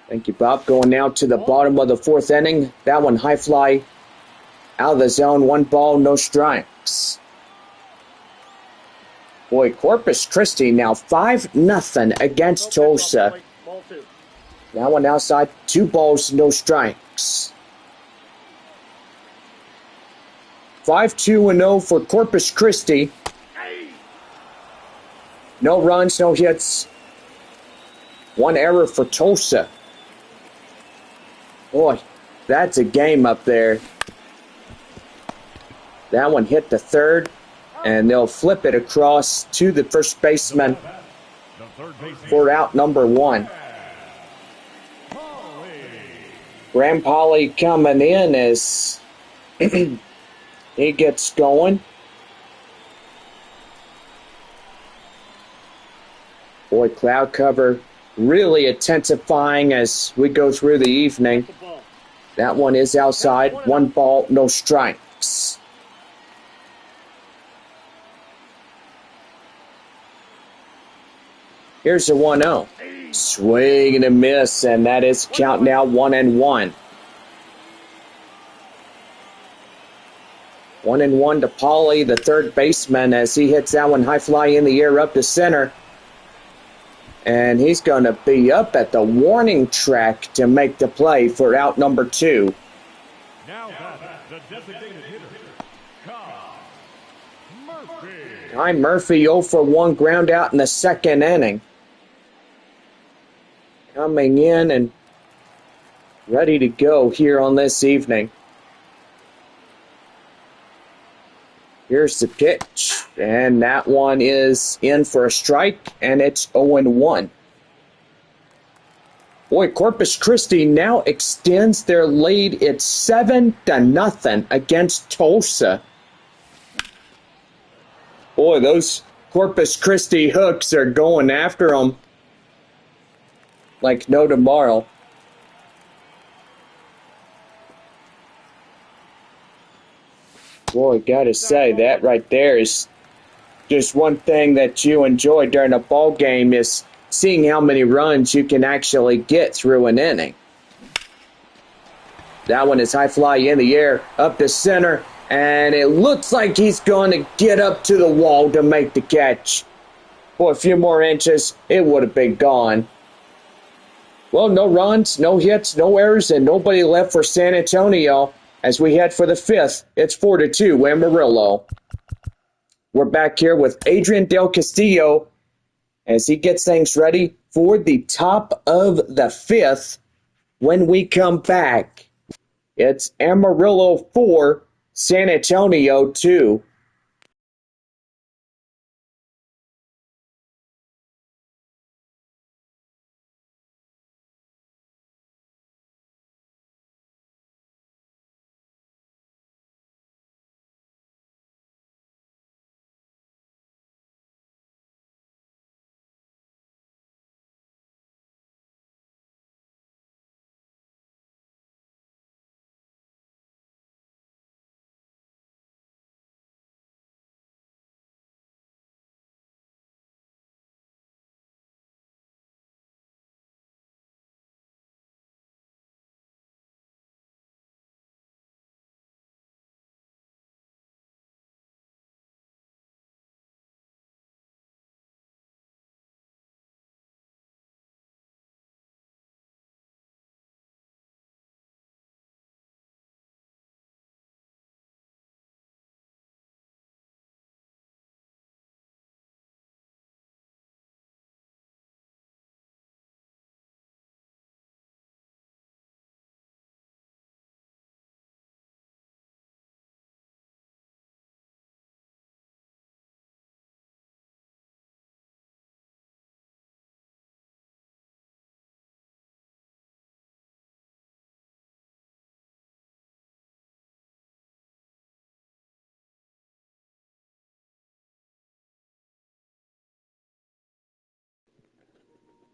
Thank you, Bob. Going now to the bottom of the fourth inning. That one high fly out of the zone. 1 ball, no strikes. Boy, Corpus Christi now 5-0 against Tulsa. That one outside. 2 balls, no strikes. 5-2-0 for Corpus Christi. No runs, no hits. 1 error for Tulsa. Boy, that's a game up there. That one hit the third, and they'll flip it across to the first baseman for out number 1. Graham Polly coming in as he gets going. Boy, cloud cover really intensifying as we go through the evening. That one is outside. 1 ball, no strikes. Here's the 1-0. Swing and a miss, and that is count now 1-1. 1-1 to Polly, the third baseman, as he hits that one high fly in the air up to center. And he's going to be up at the warning track to make the play for out number 2. Now the designated hitter, Kyle Murphy. Ty Murphy 0 for 1 ground out in the second inning. Coming in and ready to go here on this evening. Here's the pitch, and that one is in for a strike, and it's 0-1. Boy, Corpus Christi now extends their lead. It's 7-0 against Tulsa. Boy, those Corpus Christi hooks are going after them like no tomorrow. Boy, gotta say, that right there is just one thing that you enjoy during a ball game, is seeing how many runs you can actually get through an inning. That one is high fly in the air, up the center, and it looks like he's going to get up to the wall to make the catch. Boy, a few more inches, it would have been gone. Well, no runs, no hits, no errors, and nobody left for San Antonio. As we head for the 5th, it's 4-2 Amarillo. We're back here with Adrian Del Castillo as he gets things ready for the top of the 5th. When we come back, it's Amarillo 4, San Antonio 2.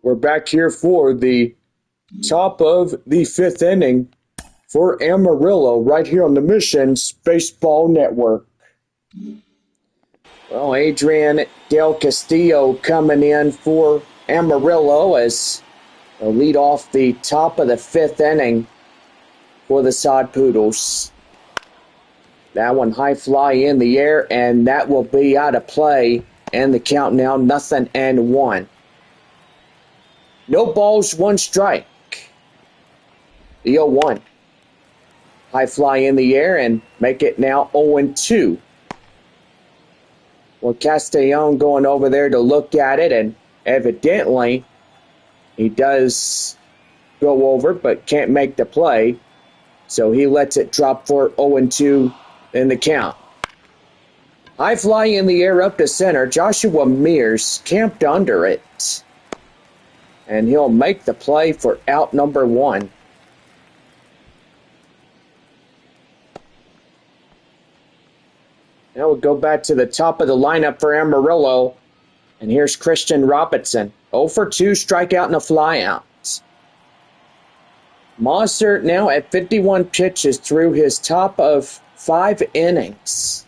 We're back here for the top of the 5th inning. for Amarillo right here on the Missions Baseball Network. Well, Adrian Del Castillo coming in for Amarillo as they'll lead off the top of the 5th inning for the Sod Poodles. That one high fly in the air, and that will be out of play. And the count now 0-1. No balls, 1 strike. The 0-1. High fly in the air and make it now 0-2. Well, Castellon going over there to look at it, and evidently he does go over but can't make the play. So he lets it drop for 0-2 in the count. High fly in the air up to center. Joshua Mears camped under it. And he'll make the play for out number 1. Now we'll go back to the top of the lineup for Amarillo. And here's Christian Robinson. 0 for 2, strikeout and a flyout. Mosser now at 51 pitches through his top of 5 innings.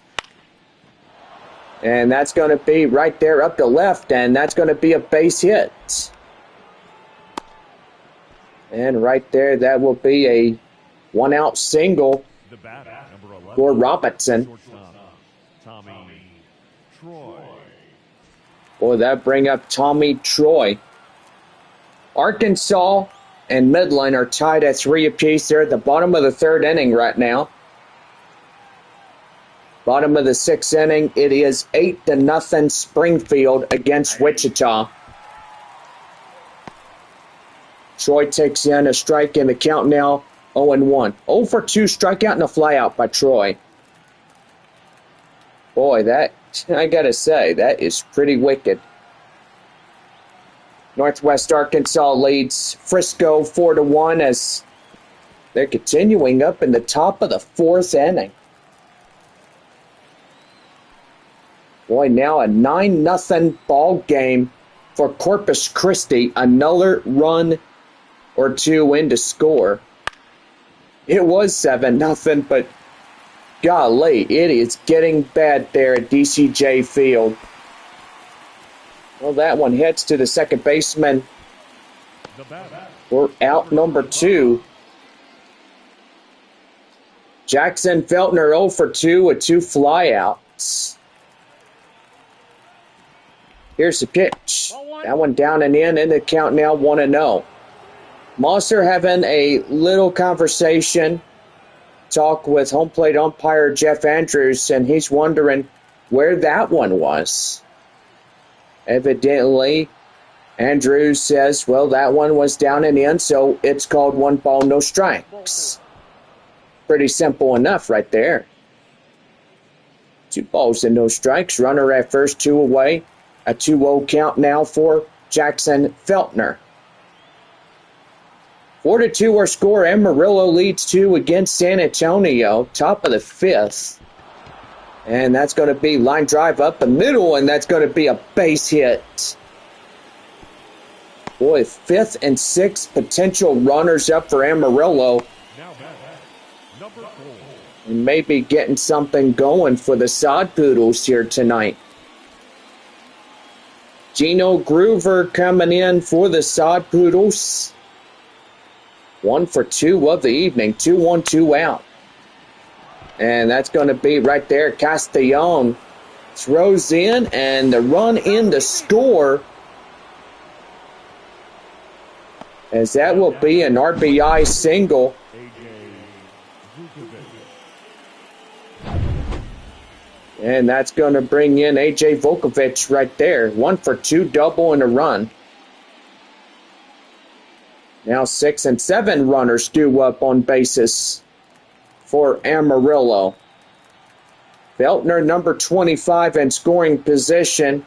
And that's going to be right there up to left, and that's going to be a base hit. And right there, that will be a 1-out single for Robinson. Boy, that bring up Tommy Troy. Arkansas and Midland are tied at 3 apiece. They're at the bottom of the 3rd inning right now. Bottom of the 6th inning, it is 8-0 Springfield against Wichita. Troy takes in a strike in the count now, 0-1. 0 for 2, strikeout and a flyout by Troy. Boy, that, I gotta say, that is pretty wicked. Northwest Arkansas leads Frisco 4-1 as they're continuing up in the top of the 4th inning. Boy, now a 9-0 ball game for Corpus Christi. Another run or 2 in to score. It was 7-0, but golly, it is getting bad there at DCJ Field. Well, that one hits to the second baseman for out number 2. Jackson Feltner 0 for 2 with 2 flyouts. Here's the pitch. That one down and in the count now 1-0. Mosser having a little conversation, talk with home plate umpire Jeff Andrews, and he's wondering where that one was. Evidently, Andrews says, well, that one was down and in, so it's called 1 ball, no strikes. Pretty simple enough right there. 2 balls and no strikes. Runner at first, 2 away. A 2-0 count now for Jackson Feltner. 4-2 our score. Amarillo leads 2 against San Antonio. Top of the 5th. And that's going to be line drive up the middle, and that's going to be a base hit. Boy, 5th and 6th potential runners up for Amarillo. And maybe getting something going for the Sod Poodles here tonight. Gino Groover coming in for the Sod Poodles. 1 for 2 of the evening. 2-1, 2 out. And that's going to be right there. Castellon throws in, and the run in to score. As that will be an RBI single. And that's going to bring in A.J. Vukovich right there. 1 for 2, double and a run. Now 6 and 7 runners due up on bases for Amarillo. Feltner, number 25 in scoring position.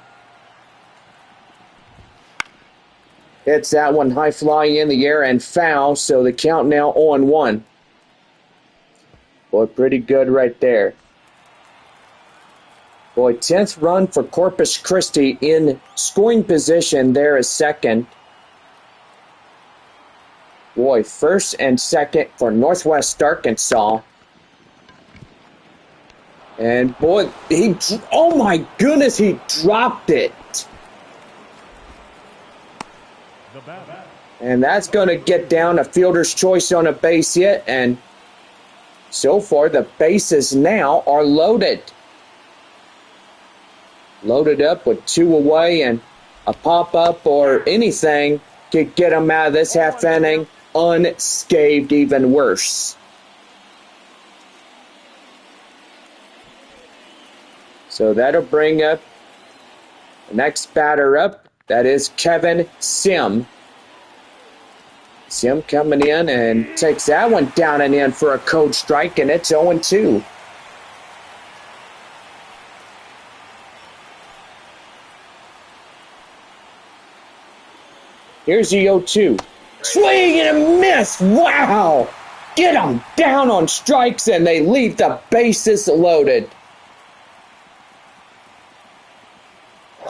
Hits that one high fly in the air and foul, so the count now 0-1. Boy, pretty good right there. Boy, 10th run for Corpus Christi in scoring position there is second. Boy, first and second for Northwest Arkansas. And boy, oh my goodness, he dropped it. And that's going to get down a fielder's choice on a base hit. And so far, the bases now are loaded. Loaded up with 2 away, and a pop-up or anything could get them out of this half inning unscathed, even worse. So that'll bring up the next batter up. That is Kevin Sim. Sim coming in and takes that one down and in for a cold strike, and it's 0-2. Here's the 0-2. Swing and a miss. Wow. Get them down on strikes, and they leave the bases loaded.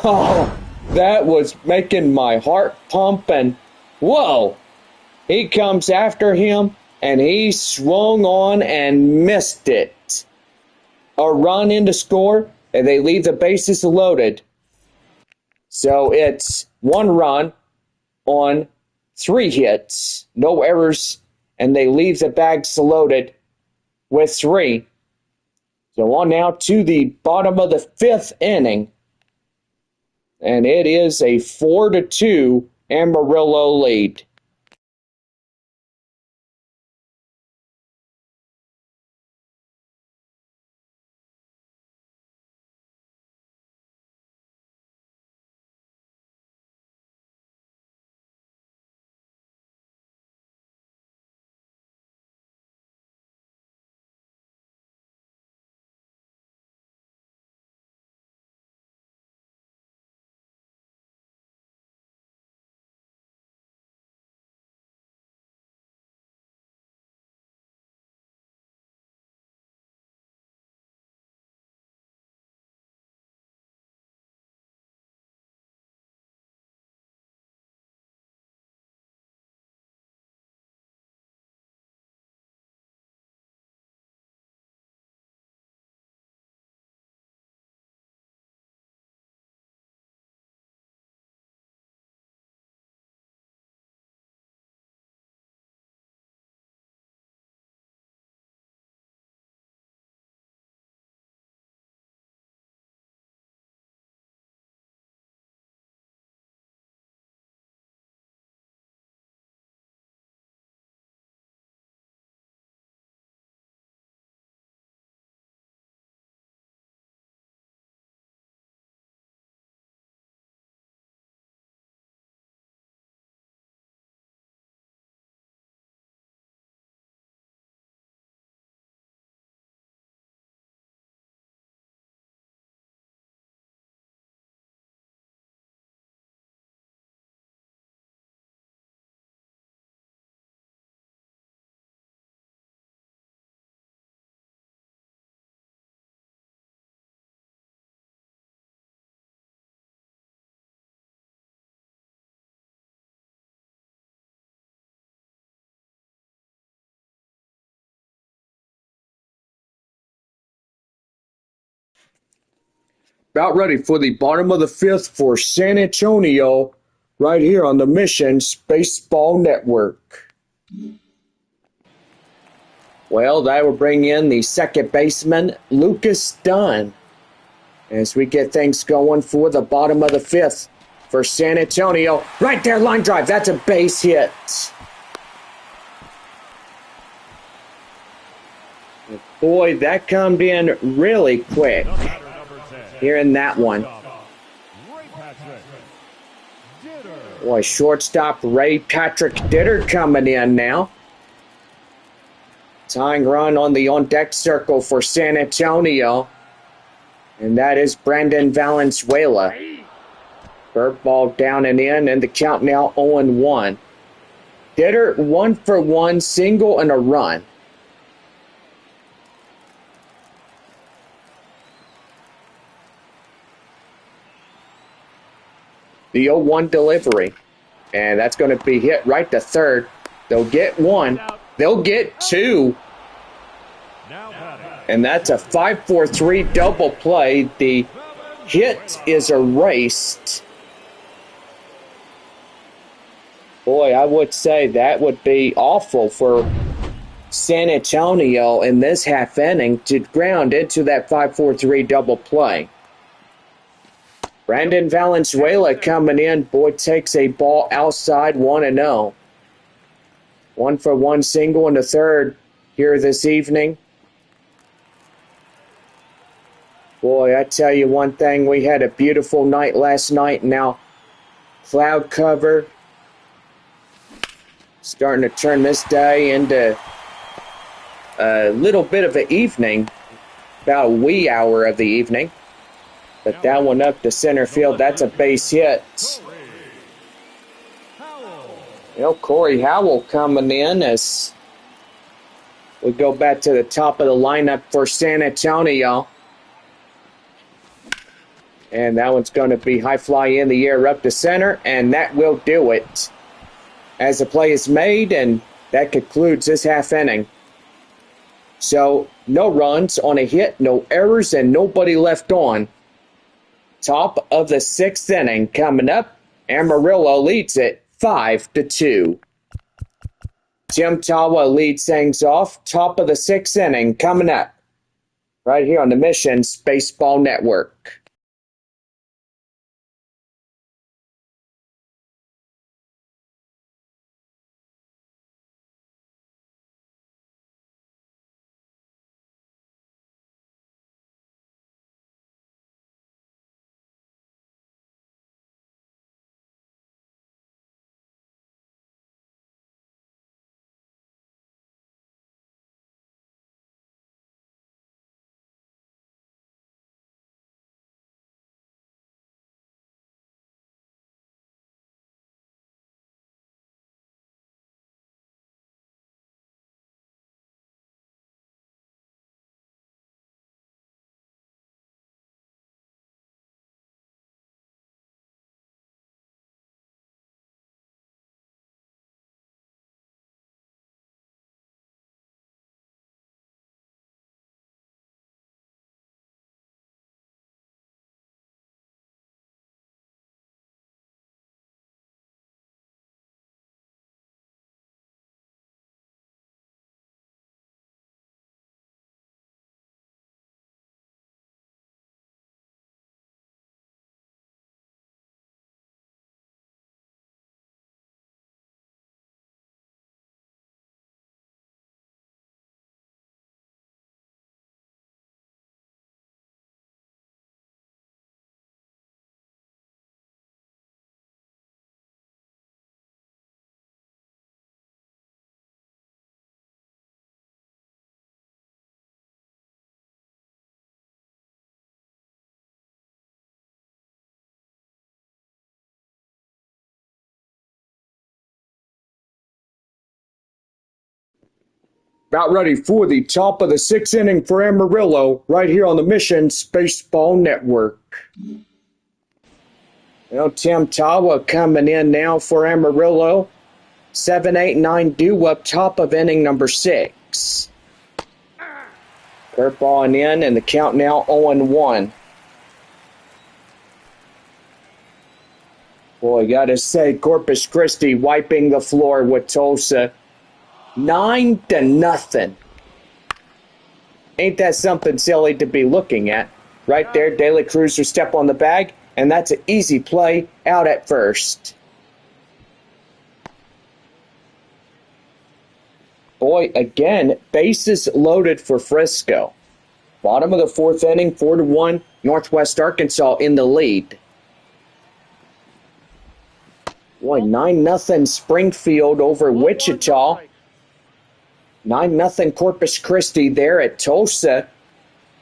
Oh, that was making my heart pump, and whoa. He comes after him, and he swung on and missed it. A run in to score, and they leave the bases loaded. So it's 1 run on 3 hits, no errors, and they leave the bags loaded with 3. So on now to the bottom of the 5th inning, and it is a 4-2 Amarillo lead. About ready for the bottom of the 5th for San Antonio, right here on the Missions Baseball Network. Well, that will bring in the second baseman, Lucas Dunn, as we get things going for the bottom of the 5th for San Antonio. Right there, line drive. That's a base hit. Boy, that come in really quick here in that one. Boy, shortstop Ray Patrick Ditter coming in now. Tying run on the on-deck circle for San Antonio. And that is Brandon Valenzuela. Bird ball down and in, and the count now 0-1. Ditter 1 for 1, single and a run. The 0-1 delivery. And that's going to be hit right to third. They'll get one. They'll get two. And that's a 5-4-3 double play. The hit is erased. Boy, I would say that would be awful for San Antonio in this half inning to ground into that 5-4-3 double play. Brandon Valenzuela coming in. Boy, takes a ball outside 1-0. 1-for-1 single in the third here this evening. Boy, I tell you one thing, we had a beautiful night last night. Now, cloud cover starting to turn this day into a little bit of an evening, about a wee hour of the evening. But that one up to center field, that's a base hit. Corey Howell coming in as we go back to the top of the lineup for San Antonio. And that one's going to be high fly in the air up to center, and that will do it. As the play is made, and that concludes this half inning. So, no runs on a hit, no errors, and nobody left on. Top of the sixth inning coming up. Amarillo leads it 5-2. Jim Tawa leads things off. Top of the sixth inning coming up. Right here on the Missions Baseball Network. About ready for the top of the sixth inning for Amarillo, right here on the Missions Baseball Network. Tim Tawa coming in now for Amarillo. 7, 8, 9 due up top of inning number 6. Curveball in, and the count now 0-1. Boy, gotta say, Corpus Christi wiping the floor with Tulsa. 9-0. Ain't that something silly to be looking at? Right there, De La Cruz will step on the bag, and that's an easy play out at first. Boy, again, bases loaded for Frisco. Bottom of the fourth inning, 4-1, Northwest Arkansas in the lead. Boy, 9-0 Springfield over Wichita. 9-0 Corpus Christi there at Tulsa.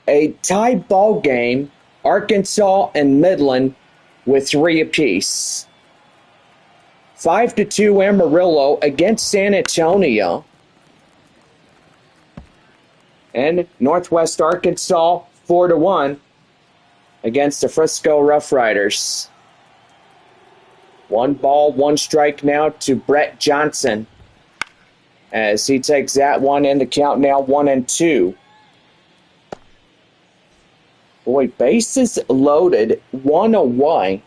A tie ball game, Arkansas and Midland with 3 apiece. 5-2 Amarillo against San Antonio. And Northwest Arkansas 4-1 against the Frisco Rough Riders. 1 ball, 1 strike now to Brett Johnson. as he takes that one in the count now 1-2. Boy, bases loaded, one away.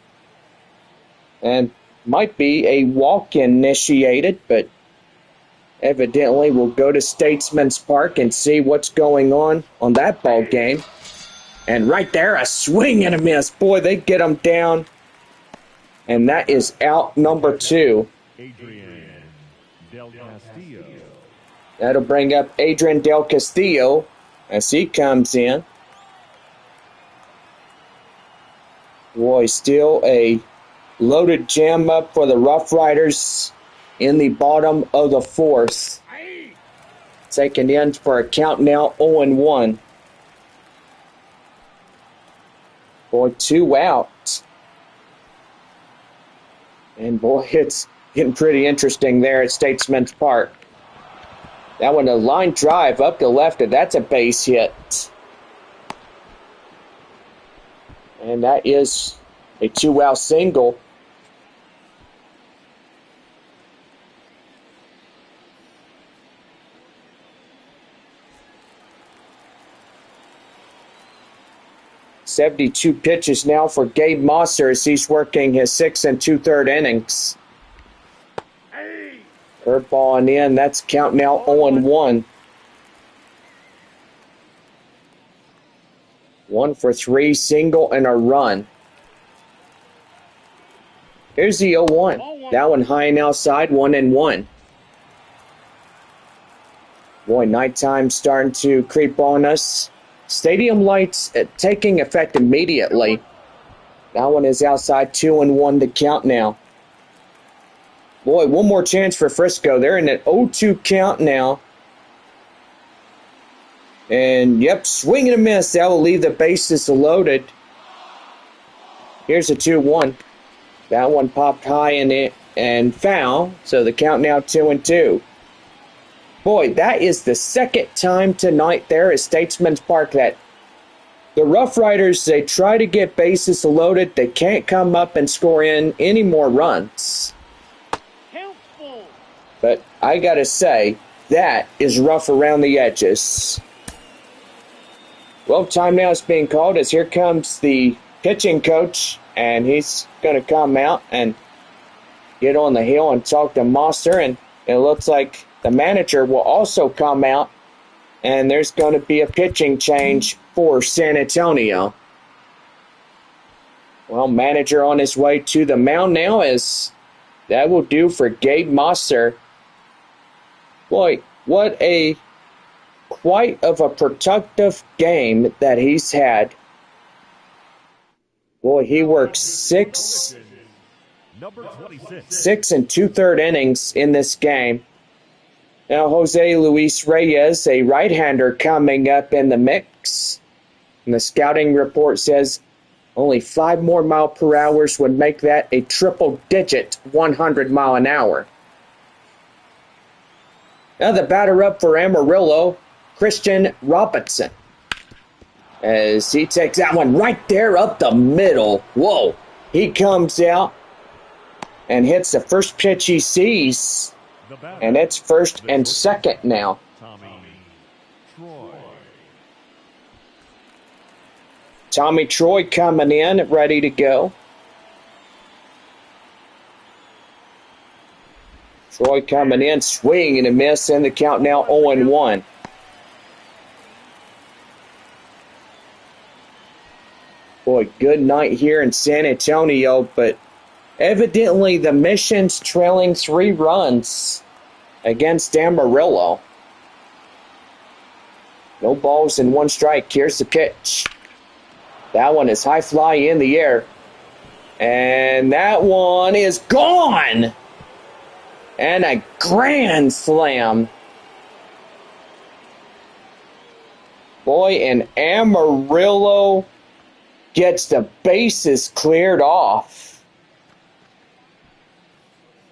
And might be a walk initiated, but evidently we'll go to Statesman's Park and see what's going on that ball game. And right there, a swing and a miss. Boy, they get him down. And that is out number 2. Adrian Del Castillo. That'll bring up Adrian Del Castillo as he comes in. Boy, still a loaded jam up for the Rough Riders in the bottom of the 4th. Taken in for a count now 0-1. Boy, 2 out. And boy, it's getting pretty interesting there at Statesman's Park. That one, a line drive up the left, and that's a base hit. And that is a 2-out single. "72 pitches now for Gabe Mosser as he's working his 6 2/3 innings. Curveball and in, that's count now 0-1. 1 for 3, single and a run. Here's the 0-1. That one high and outside, 1-1. Boy, nighttime starting to creep on us. Stadium lights taking effect immediately. That one is outside, 2-1 to count now. Boy, one more chance for Frisco. They're in an 0-2 count now. And, yep, swing and a miss. That will leave the bases loaded. Here's a 2-1. That one popped high in it and foul. So the count now 2-2. Boy, that is the second time tonight there at Statesman's Park that the Rough Riders, they try to get bases loaded. They can't come up and score in any more runs. But I got to say, that is rough around the edges. Well, time now is being called as here comes the pitching coach, and he's going to come out and get on the hill and talk to Mosser, and it looks like the manager will also come out, and there's going to be a pitching change for San Antonio. Well, manager on his way to the mound now, as that will do for Gabe Mosser. Boy, what a quite of a productive game that he's had. Boy, he worked 6 and 2/3 innings in this game. Now, Jose Luis Reyes, a right-hander, coming up in the mix. And the scouting report says only 5 more mph would make that a triple-digit 100-mile-an-hour. Now the batter up for Amarillo, Christian Robinson. As he takes that one right there up the middle. Whoa. He comes out and hits the first pitch he sees. And it's first and second now. Tommy Troy coming in, ready to go. Troy coming in, swing and a miss, and the count now 0-1. Boy, good night here in San Antonio, but evidently the Mission's trailing 3 runs against Amarillo. No balls and 1 strike. Here's the pitch. That one is high fly in the air. And that one is gone! And a grand slam. Boy, and Amarillo gets the bases cleared off.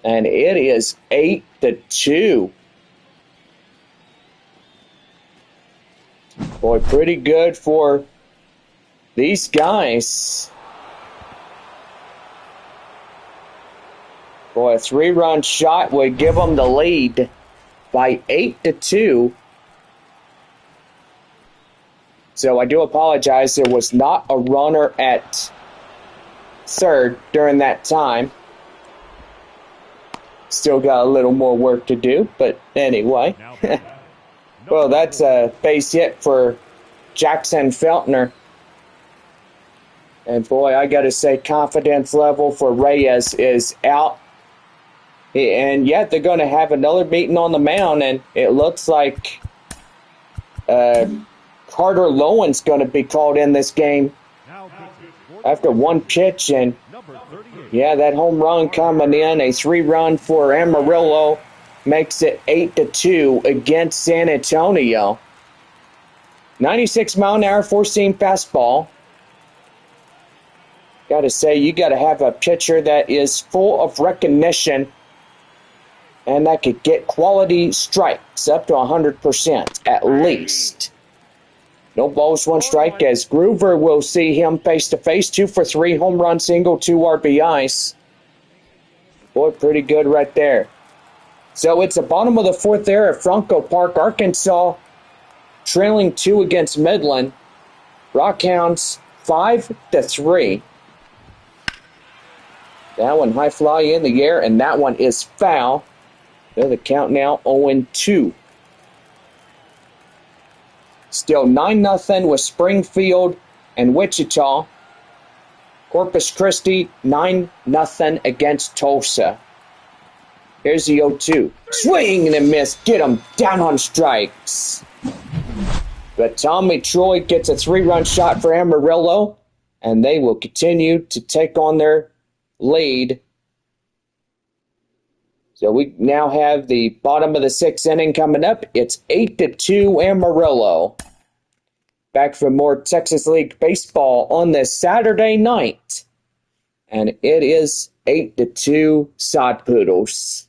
And it is 8-2. Boy, pretty good for these guys. Boy, a 3-run shot would give them the lead. by 8-2. So I do apologize. There was not a runner at third during that time. Still got a little more work to do, but anyway. Well, that's a base hit for Jackson Feltner. And boy, I got to say, confidence level for Reyes is out. And yet they're going to have another meeting on the mound, and it looks like Carter Lowen's going to be called in this game after one pitch. And yeah, that home run coming in, a 3-run for Amarillo, makes it 8-2 against San Antonio. 96-mile-an-hour four-seam fastball. Got to say, you got to have a pitcher that is full of recognition and that could get quality strikes up to 100% at least. No balls, one strike, as Groover will see him face-to-face. 2 for 3, home run, single, 2 RBIs. Boy, pretty good right there. So it's the bottom of the fourth there at Franco Park. Arkansas trailing 2 against Midland. Rockhounds 5-3. That one high fly in the air, and that one is foul. The count now 0-2. Still 9-0 with Springfield and Wichita. Corpus Christi 9-0 against Tulsa. Here's the 0-2. Swing and a miss. Get him down on strikes. But Tommy Troy gets a 3-run shot for Amarillo, and they will continue to take on their lead. So we now have the bottom of the 6th inning coming up. It's 8-2 Amarillo. Back for more Texas League baseball on this Saturday night. And it is 8-2 Sod Poodles.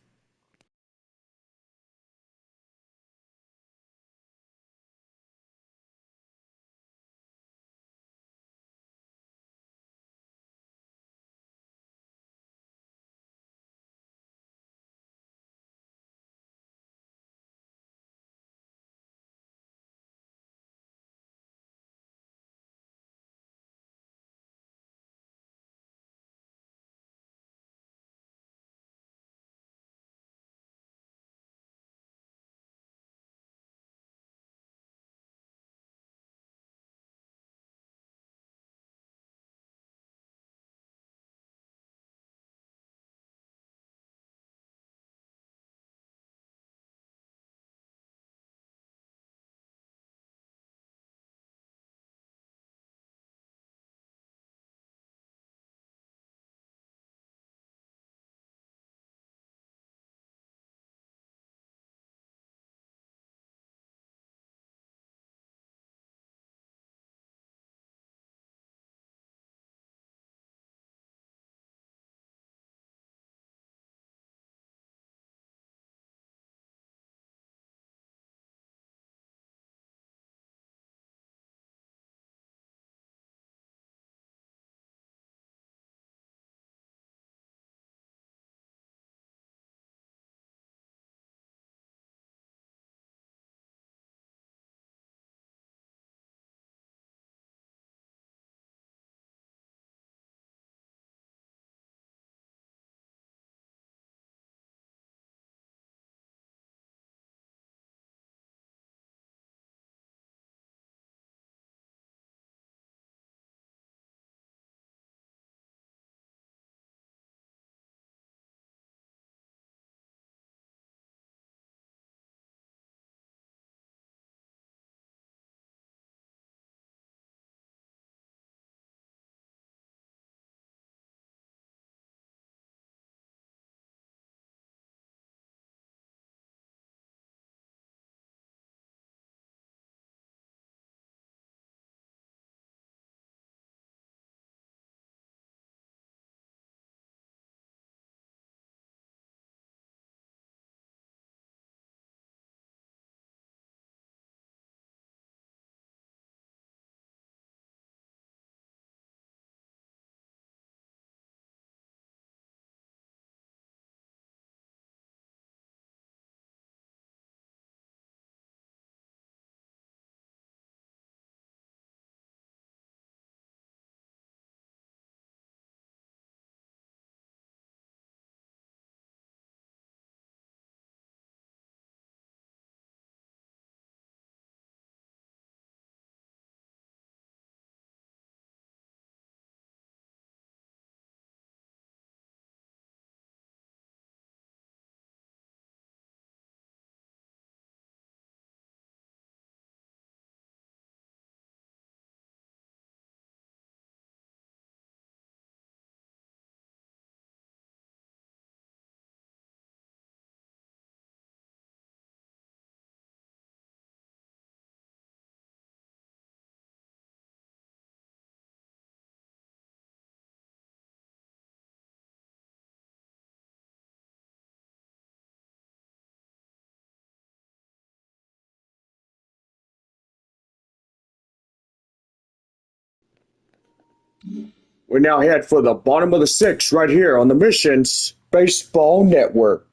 We now head for the bottom of the sixth right here on the Missions Baseball Network.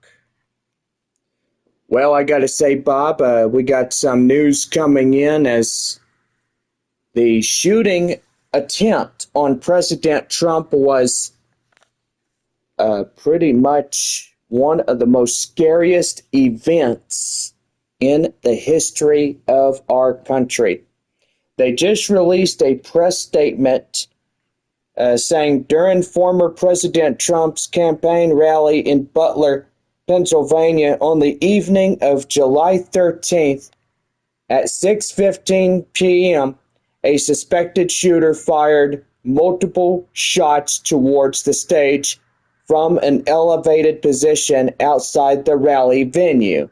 Well, I gotta say, Bob, we got some news coming in as the shooting attempt on President Trump was pretty much one of the most scariest events in the history of our country. They just released a press statement saying during former President Trump's campaign rally in Butler, Pennsylvania on the evening of July 13th at 6:15 p.m., a suspected shooter fired multiple shots towards the stage from an elevated position outside the rally venue.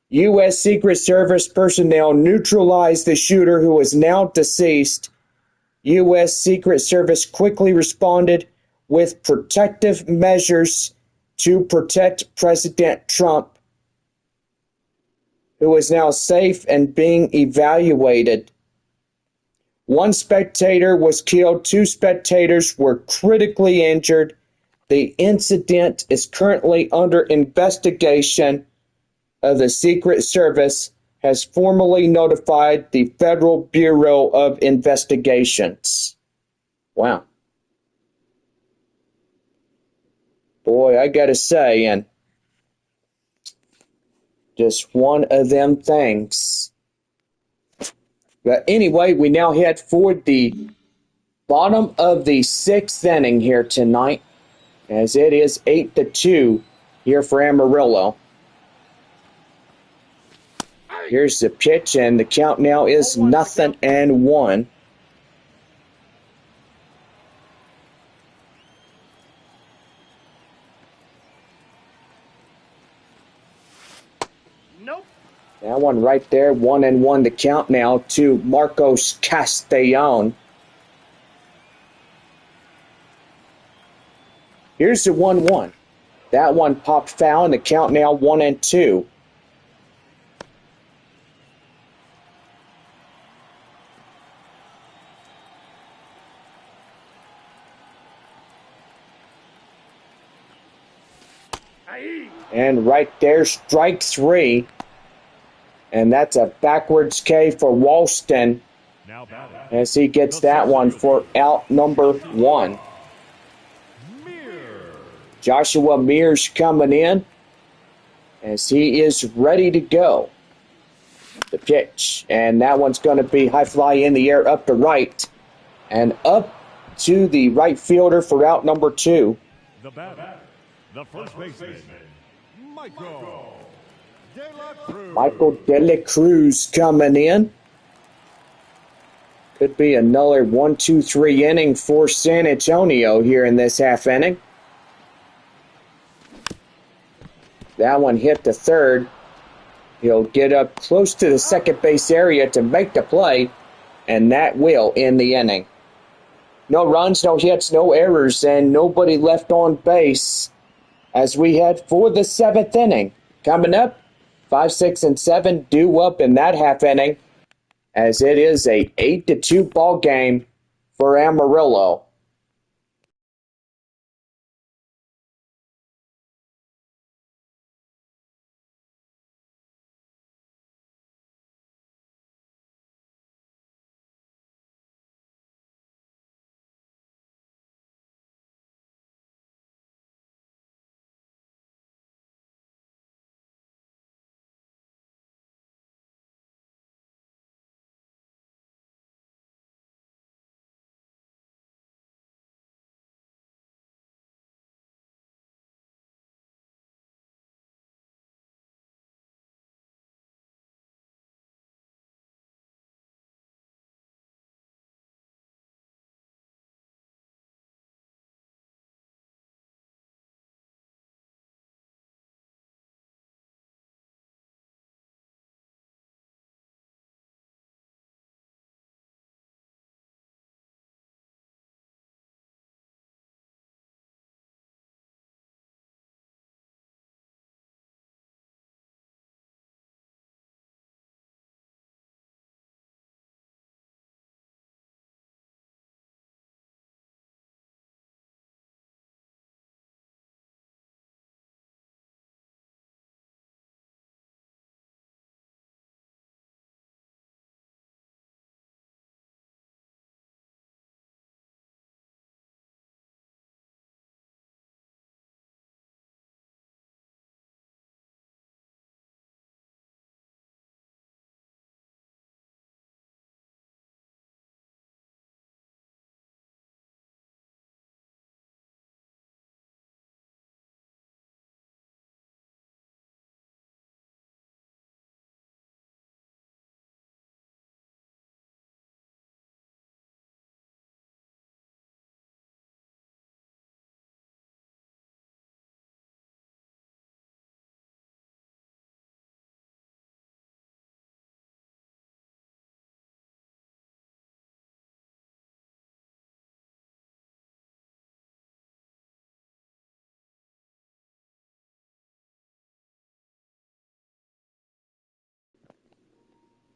U.S. Secret Service personnel neutralized the shooter, who is now deceased. U.S. Secret Service quickly responded with protective measures to protect President Trump, who is now safe and being evaluated. One spectator was killed. 2 spectators were critically injured. The incident is currently under investigation. The Secret Service has formally notified the Federal Bureau of Investigations. Wow. Boy, I gotta say, and just one of them things. But anyway, we now head for the bottom of the 6th inning here tonight, as it is 8-2 here for Amarillo. Here's the pitch, and the count now is 0-1. Nope. That one right there, 1-1 the count now to Marcos Castellon. Here's the 1-1. That one popped foul, and the count now 1-2. And right there, strike 3. And that's a backwards K for Walston as he gets that one for out number 1. Joshua Mears coming in as he is ready to go. The pitch, and that one's going to be high fly in the air up to right and up to the right fielder for out number 2. The batter, the first baseman, Michael De La Cruz coming in. Could be another 1-2-3 inning for San Antonio here in this half inning. That one hit the third. He'll get up close to the second base area to make the play, and that will end the inning. No runs, no hits, no errors, and nobody left on base as we head for the 7th inning. Coming up, 5, 6, and 7 due up in that half inning, as it is a 8-2 ball game for Amarillo.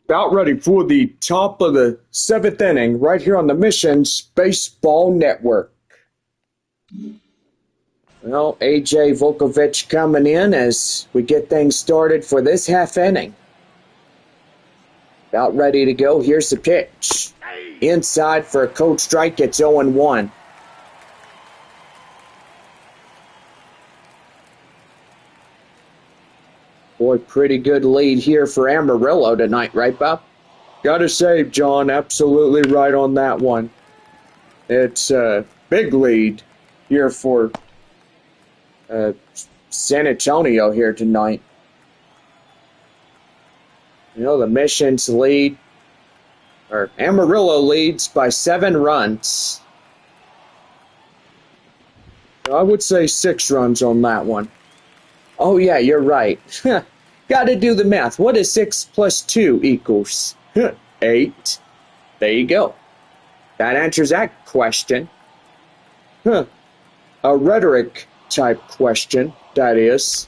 About ready for the top of the 7th inning right here on the Missions Baseball Network. Well, AJ Volkovich coming in as we get things started for this half inning. About ready to go. Here's the pitch. Inside for a cold strike. It's 0-1. Boy, pretty good lead here for Amarillo tonight, right, Bob? Gotta say, John, absolutely right on that one. It's a big lead here for San Antonio here tonight. You know, the Missions lead, or Amarillo leads by 7 runs. I would say 6 runs on that one. Oh, yeah, you're right. Got to do the math. What is 6 plus 2 equals? 8. There you go. That answers that question. A rhetoric type question, that is.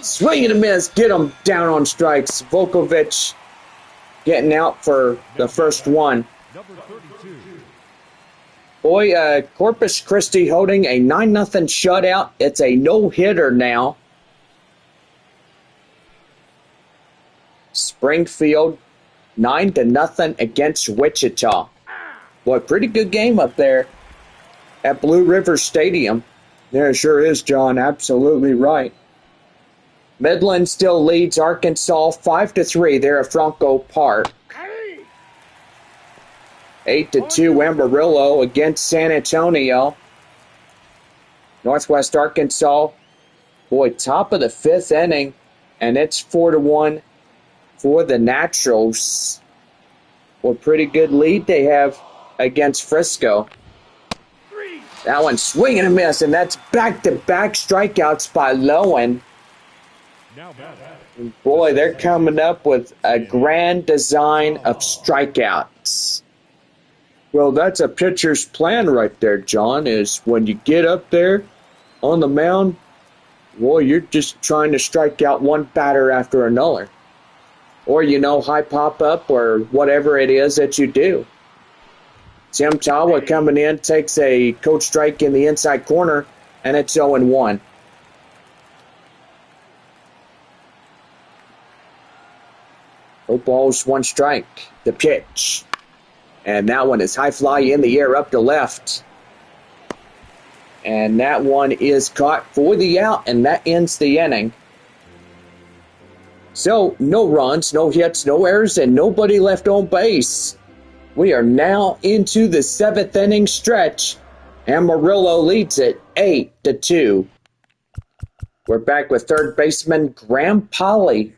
Swing and a miss. Get him down on strikes. Volkovich getting out for the first one. Boy, Corpus Christi holding a 9-0 shutout. It's a no-hitter now. Springfield 9-0 against Wichita. Boy, pretty good game up there at Blue River Stadium. Yeah, it sure is, John. Absolutely right. Midland still leads Arkansas 5-3 there at Franco Park. 8-2 Amarillo against San Antonio. Northwest Arkansas, boy, top of the 5th inning, and it's 4-1 for the Naturals. Well, pretty good lead they have against Frisco. That one swing and a miss, and that's back-to-back strikeouts by Lowen. And boy, they're coming up with a grand design of strikeouts. Well, that's a pitcher's plan right there, John, is when you get up there on the mound, boy, you're just trying to strike out one batter after another. Or, you know, high pop-up or whatever it is that you do. Tim Tawa coming in, takes a cold strike in the inside corner, and it's 0-1. No balls, 1 strike. The pitch. And that one is high fly in the air up to left. And that one is caught for the out, and that ends the inning. So, no runs, no hits, no errors, and nobody left on base. We are now into the 7th inning stretch. Amarillo leads it 8-2. We're back with third baseman Graham Polly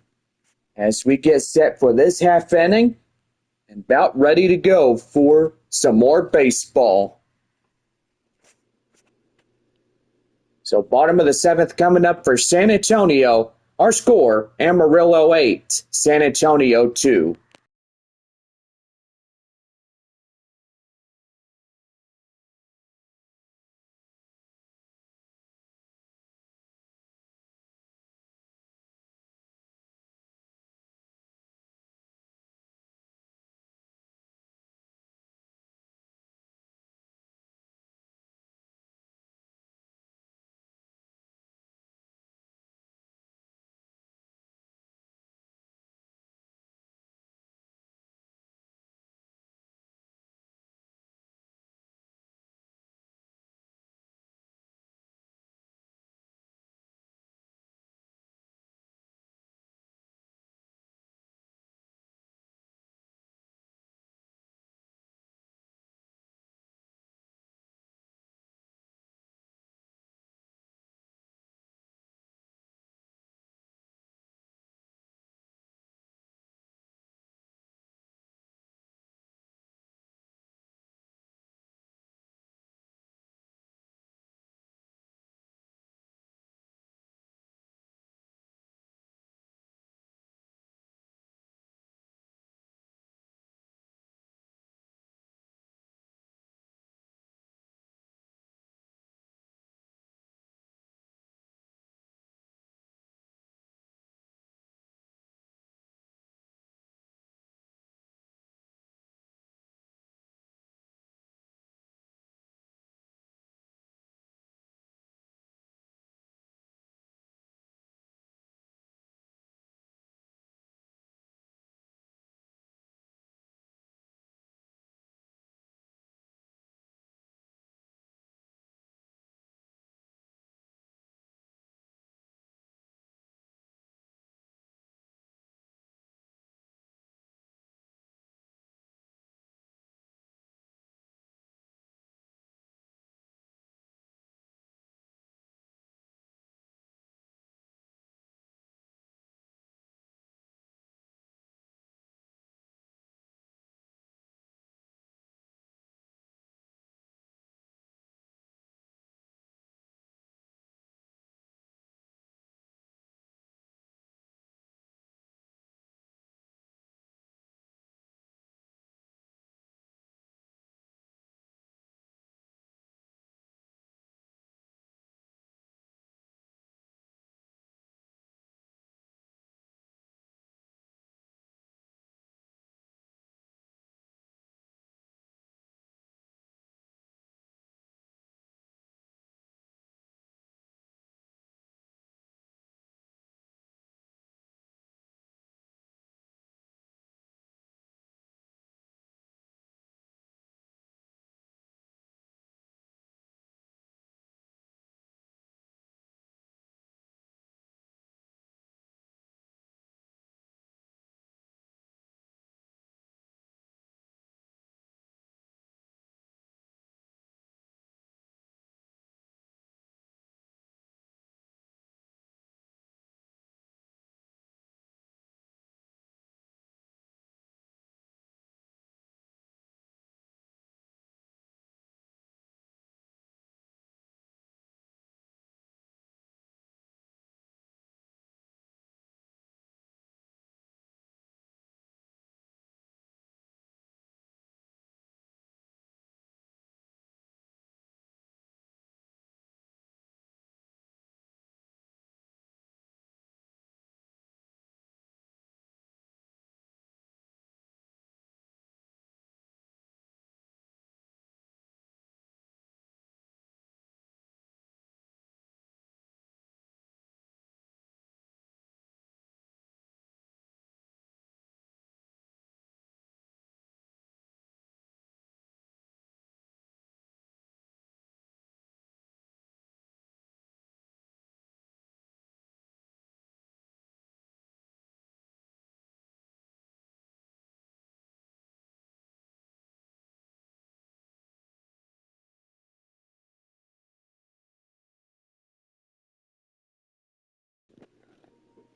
as we get set for this half inning and about ready to go for some more baseball. So bottom of the 7th coming up for San Antonio. Our score, Amarillo 8, San Antonio 2.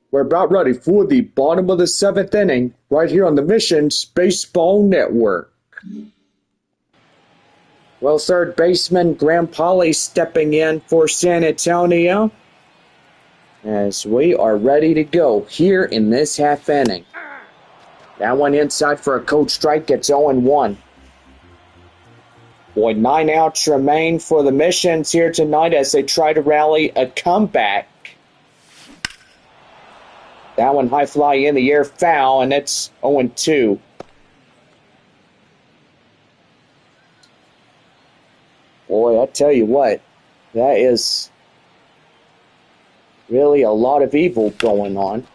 We're about ready for the bottom of the seventh inning right here on the Missions Baseball Network. Well, third baseman Graham Polly stepping in for San Antonio as we are ready to go here in this half inning. That one inside for a cold strike. It's 0-1. Boy, 9 outs remain for the Missions here tonight as they try to rally a comeback. That one high fly in the air, foul, and it's 0-2. Boy, I tell you what, that is really a lot of evil going on.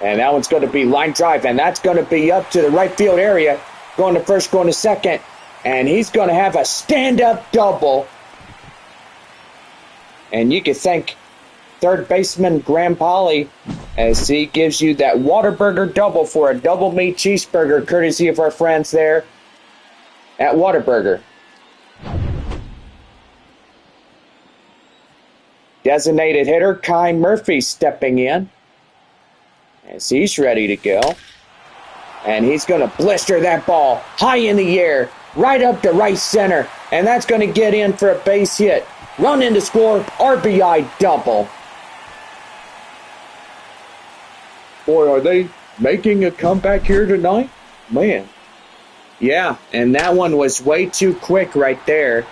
And that one's going to be line drive, and that's going to be up to the right field area. Going to first, going to second, and he's going to have a stand-up double. And you can thank third baseman Graham Polly as he gives you that Whataburger double for a double meat cheeseburger, courtesy of our friends there at Whataburger. Designated hitter Kai Murphy stepping in as he's ready to go. And he's going to blister that ball high in the air, right up to right center. And that's going to get in for a base hit. Run in to score, RBI double. Boy, are they making a comeback here tonight? Man. Yeah, and that one was way too quick right there.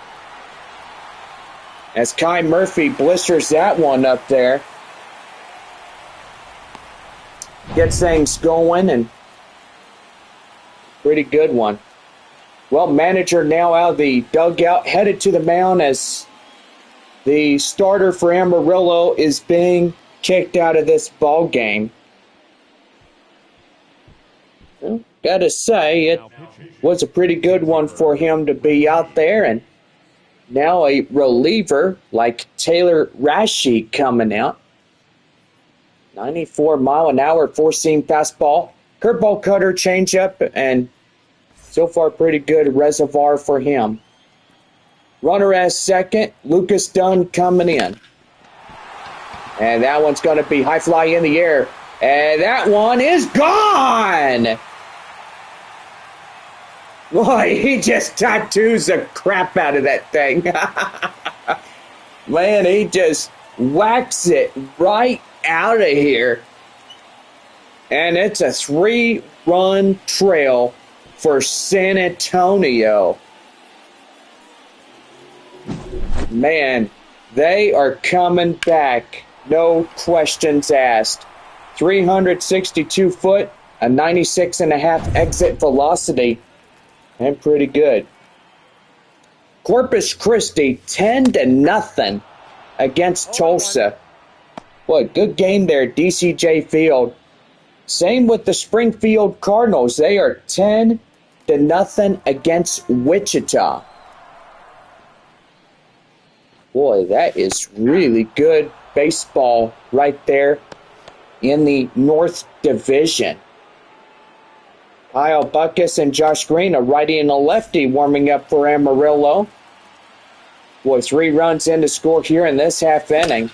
As Kai Murphy blisters that one up there. Gets things going, and pretty good one. Well, manager now out of the dugout, headed to the mound as the starter for Amarillo is being kicked out of this ball game. Well, gotta say, it was a pretty good one for him to be out there, and now a reliever like Taylor Rashi coming out. 94-mile-an-hour four-seam fastball, curveball, cutter, changeup, and so far pretty good reservoir for him. Runner at second, Lucas Dunn coming in. And that one's going to be high fly in the air. And that one is gone! Boy, he just tattoos the crap out of that thing. Man, he just whacks it right out of here. And it's a 3-run trail for San Antonio. Man, they are coming back. No questions asked. 362 foot, a 96.5 exit velocity. And pretty good. Corpus Christi 10-0 against Tulsa. What good game there at DCJ Field. Same with the Springfield Cardinals. They are 10-0 against Wichita. Boy, that is really good baseball right there in the North Division. Kyle Buckus and Josh Green, a righty and a lefty, warming up for Amarillo. Boy, 3 runs in to score here in this half inning.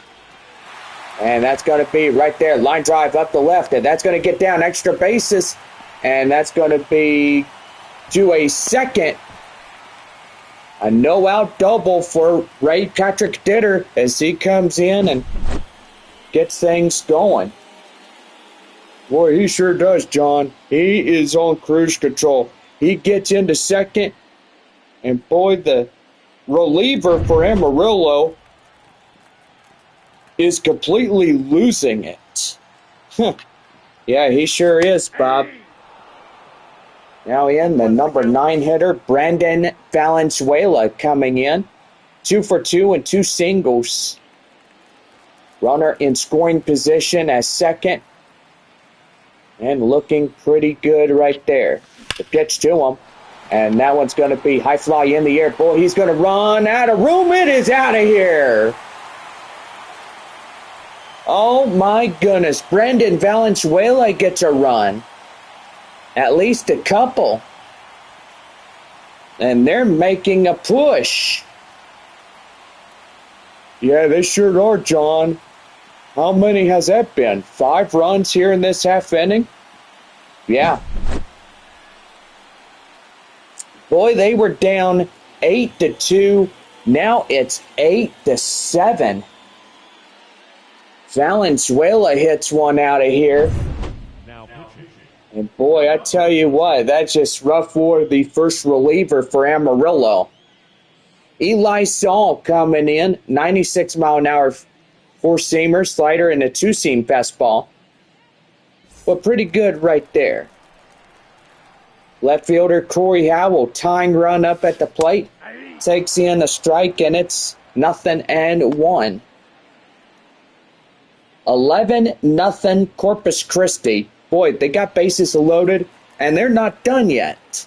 And that's going to be right there, line drive up the left, and that's going to get down extra bases, and that's going to be to a second. A no-out double for Ray Patrick Ditter as he comes in and gets things going. Boy, he sure does, John. He is on cruise control. He gets into second, and boy, the reliever for Amarillo is completely losing it. Yeah, he sure is, Bob. Now in, the number 9 hitter, Brandon Valenzuela coming in. 2 for 2 and 2 singles. Runner in scoring position as second. And looking pretty good right there. The pitch to him. And that one's going to be high fly in the air. Boy, he's going to run out of room. It is out of here. Oh my goodness. Brandon Valenzuela gets a run. At least a couple. And they're making a push. Yeah, they sure are, John. How many has that been? 5 runs here in this half inning? Yeah. Boy, they were down 8-2. Now it's 8-7. Valenzuela hits one out of here. And boy, I tell you what, that's just rough for the first reliever for Amarillo. Eli Saul coming in, 96-mile-an-hour four-seamer, slider, and a two-seam fastball. But pretty good right there. Left fielder Corey Howell tying run up at the plate. Takes in a strike, and it's 0-1. 11-0 Corpus Christi. Boy, they got bases loaded, and they're not done yet.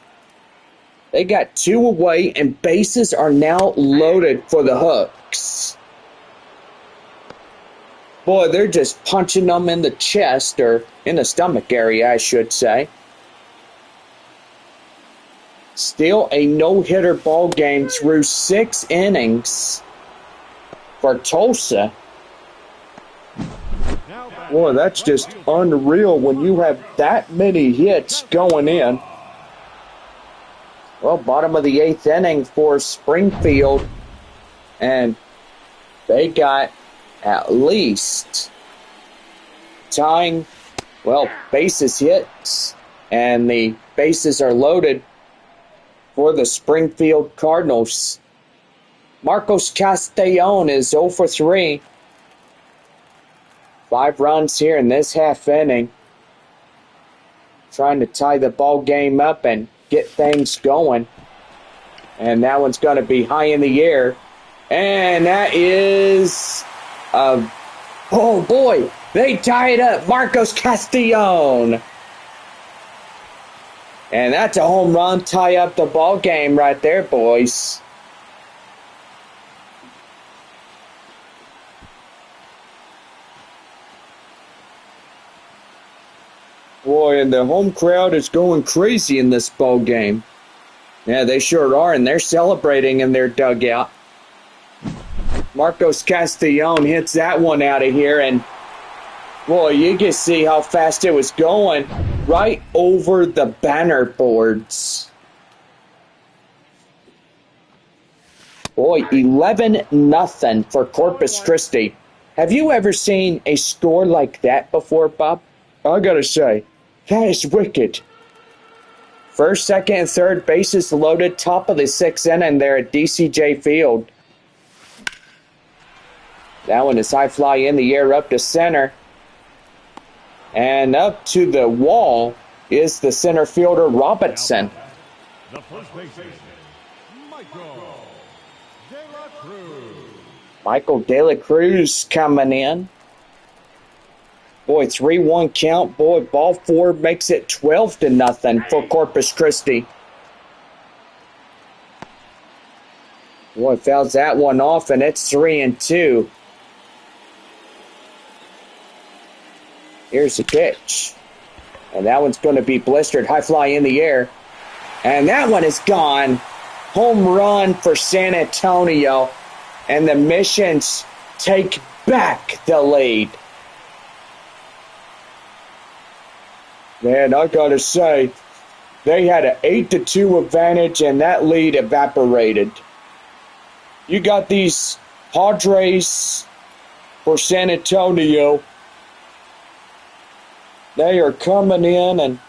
They got 2 away, and bases are now loaded for the Hooks. Boy, they're just punching them in the chest, or in the stomach area, I should say. Still a no-hitter ball game through 6 innings for Tulsa. Boy, that's just unreal when you have that many hits going in. Well, bottom of the 8th inning for Springfield, and they got at least tying, well, bases hits, and the bases are loaded for the Springfield Cardinals. Marcos Castellon is 0 for 3. 5 runs here in this half inning. Trying to tie the ball game up and get things going. And that one's going to be high in the air. And that is... oh boy, they tie it up. Marcos Castellon. And that's a home run. Tie up the ball game right there, boys. Boy, and the home crowd is going crazy in this ball game. Yeah, they sure are, and they're celebrating in their dugout. Marcos Castellon hits that one out of here, and boy, you can see how fast it was going right over the banner boards. Boy, 11-0 for Corpus Christi. Have you ever seen a score like that before, Bob? I gotta say, that is wicked. First, second, and third bases loaded, top of the 6th inning there at DCJ Field. That one is high fly in the air up to center. And up to the wall is the center fielder Robinson. The first baseman, Michael De La Cruz coming in. Boy, 3-1 count. Boy, ball 4 makes it 12-0 for Corpus Christi. Boy, fouls that one off, and it's 3-2. Here's the pitch. And that one's going to be blistered. High fly in the air. And that one is gone. Home run for San Antonio. And the Missions take back the lead. Man, I gotta say, they had an 8-2 advantage, and that lead evaporated. You got these Padres for San Antonio. They are coming in and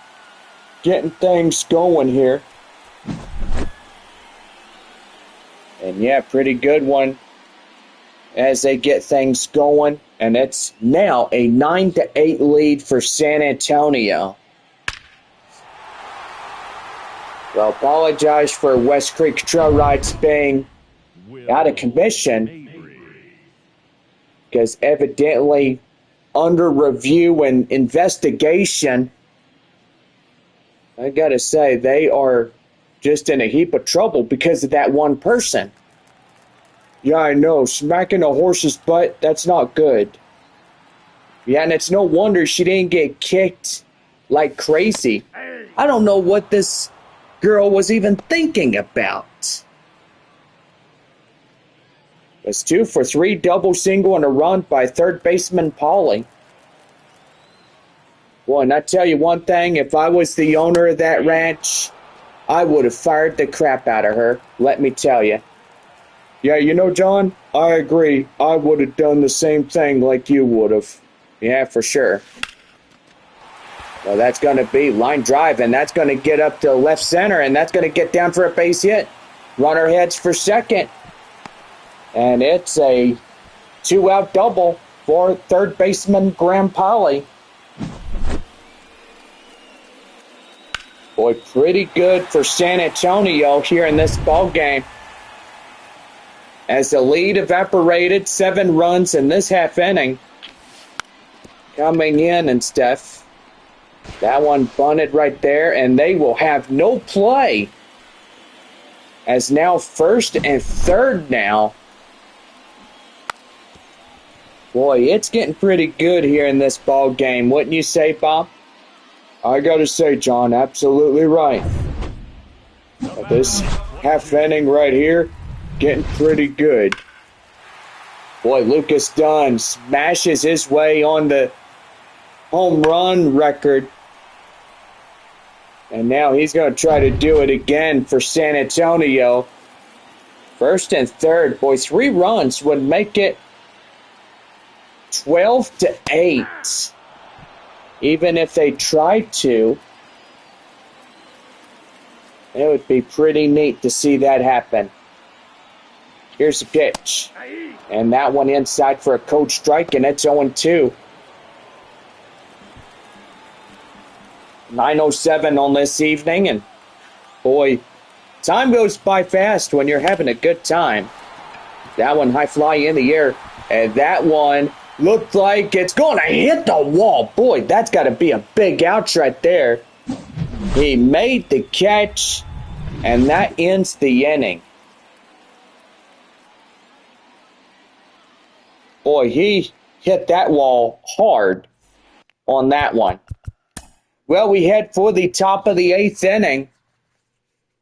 getting things going here. And yeah, pretty good one as they get things going. And it's now a 9-8 lead for San Antonio. Well, apologize for West Creek Trail Rides being out of commission, because evidently under review and investigation, I gotta say, they are just in a heap of trouble because of that one person. Yeah, I know. Smacking a horse's butt, that's not good. Yeah, and it's no wonder she didn't get kicked like crazy. I don't know what this girl was even thinking about. It's 2 for 3, double single and a run by third baseman Paulie. Boy, and I tell you one thing, if I was the owner of that ranch, I would have fired the crap out of her, let me tell you. Yeah, you know, John, I agree. I would have done the same thing like you would have. Yeah, for sure. Well, that's going to be line drive, and that's going to get up to left center, and that's going to get down for a base hit. Runner heads for second. And it's a 2-out double for third baseman Graham Polly. Boy, pretty good for San Antonio here in this ball game. As the lead evaporated, 7 runs in this half inning. Coming in and stuff. That one bunted right there, and they will have no play. As now first and third now. Boy, it's getting pretty good here in this ball game, wouldn't you say, Bob? I gotta say, John, absolutely right. This half inning right here, getting pretty good. Boy, Lucas Dunn smashes his way on the home run record. And now he's going to try to do it again for San Antonio. First and third. Boy, 3 runs would make it 12-8. Even if they tried to, it would be pretty neat to see that happen. Here's the pitch. And that one inside for a coach strike, and it's 0-2. 9:07 on this evening, and boy, time goes by fast when you're having a good time. That one high fly in the air, and that one looked like it's going to hit the wall. Boy, that's got to be a big ouch right there. He made the catch, and that ends the inning. Boy, he hit that wall hard on that one. Well, we head for the top of the 8th inning.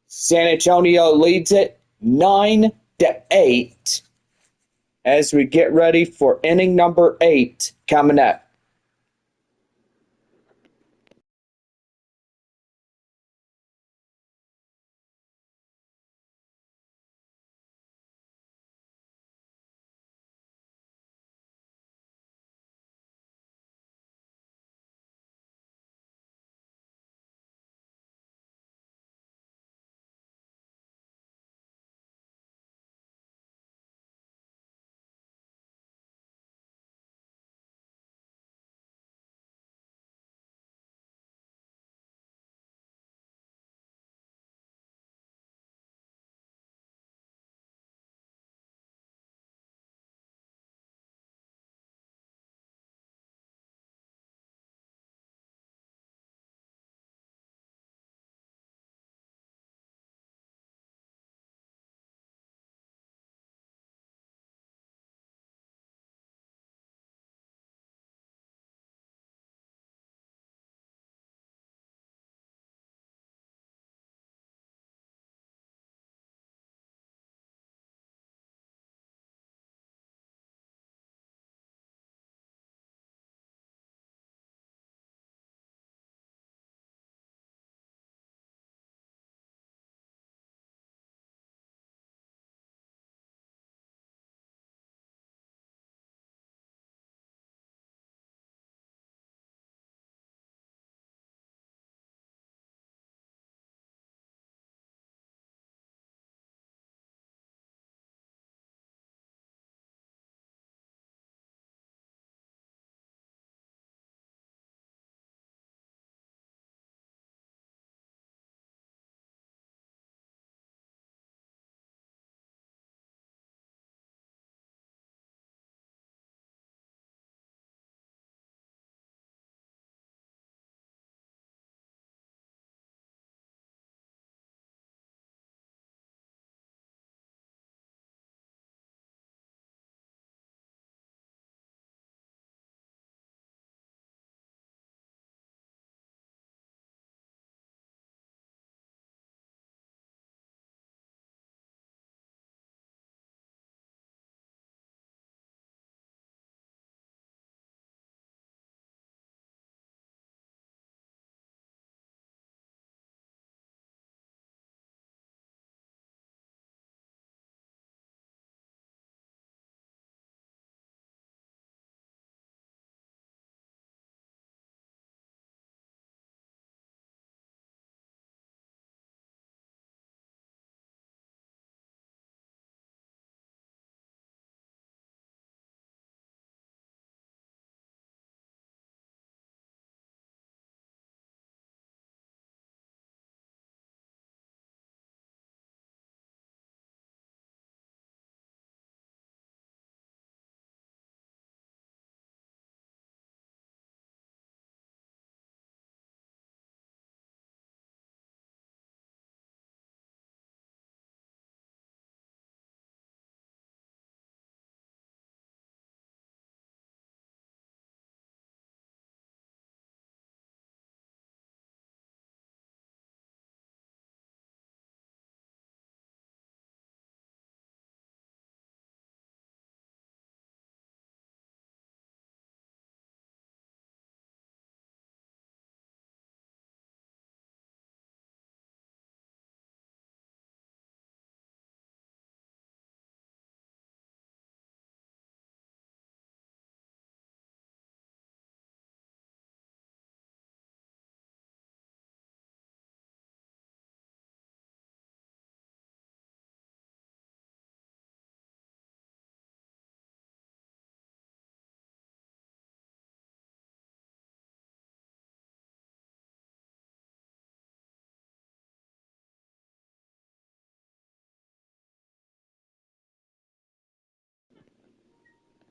San Antonio leads it 9-8 as we get ready for inning number 8 coming up.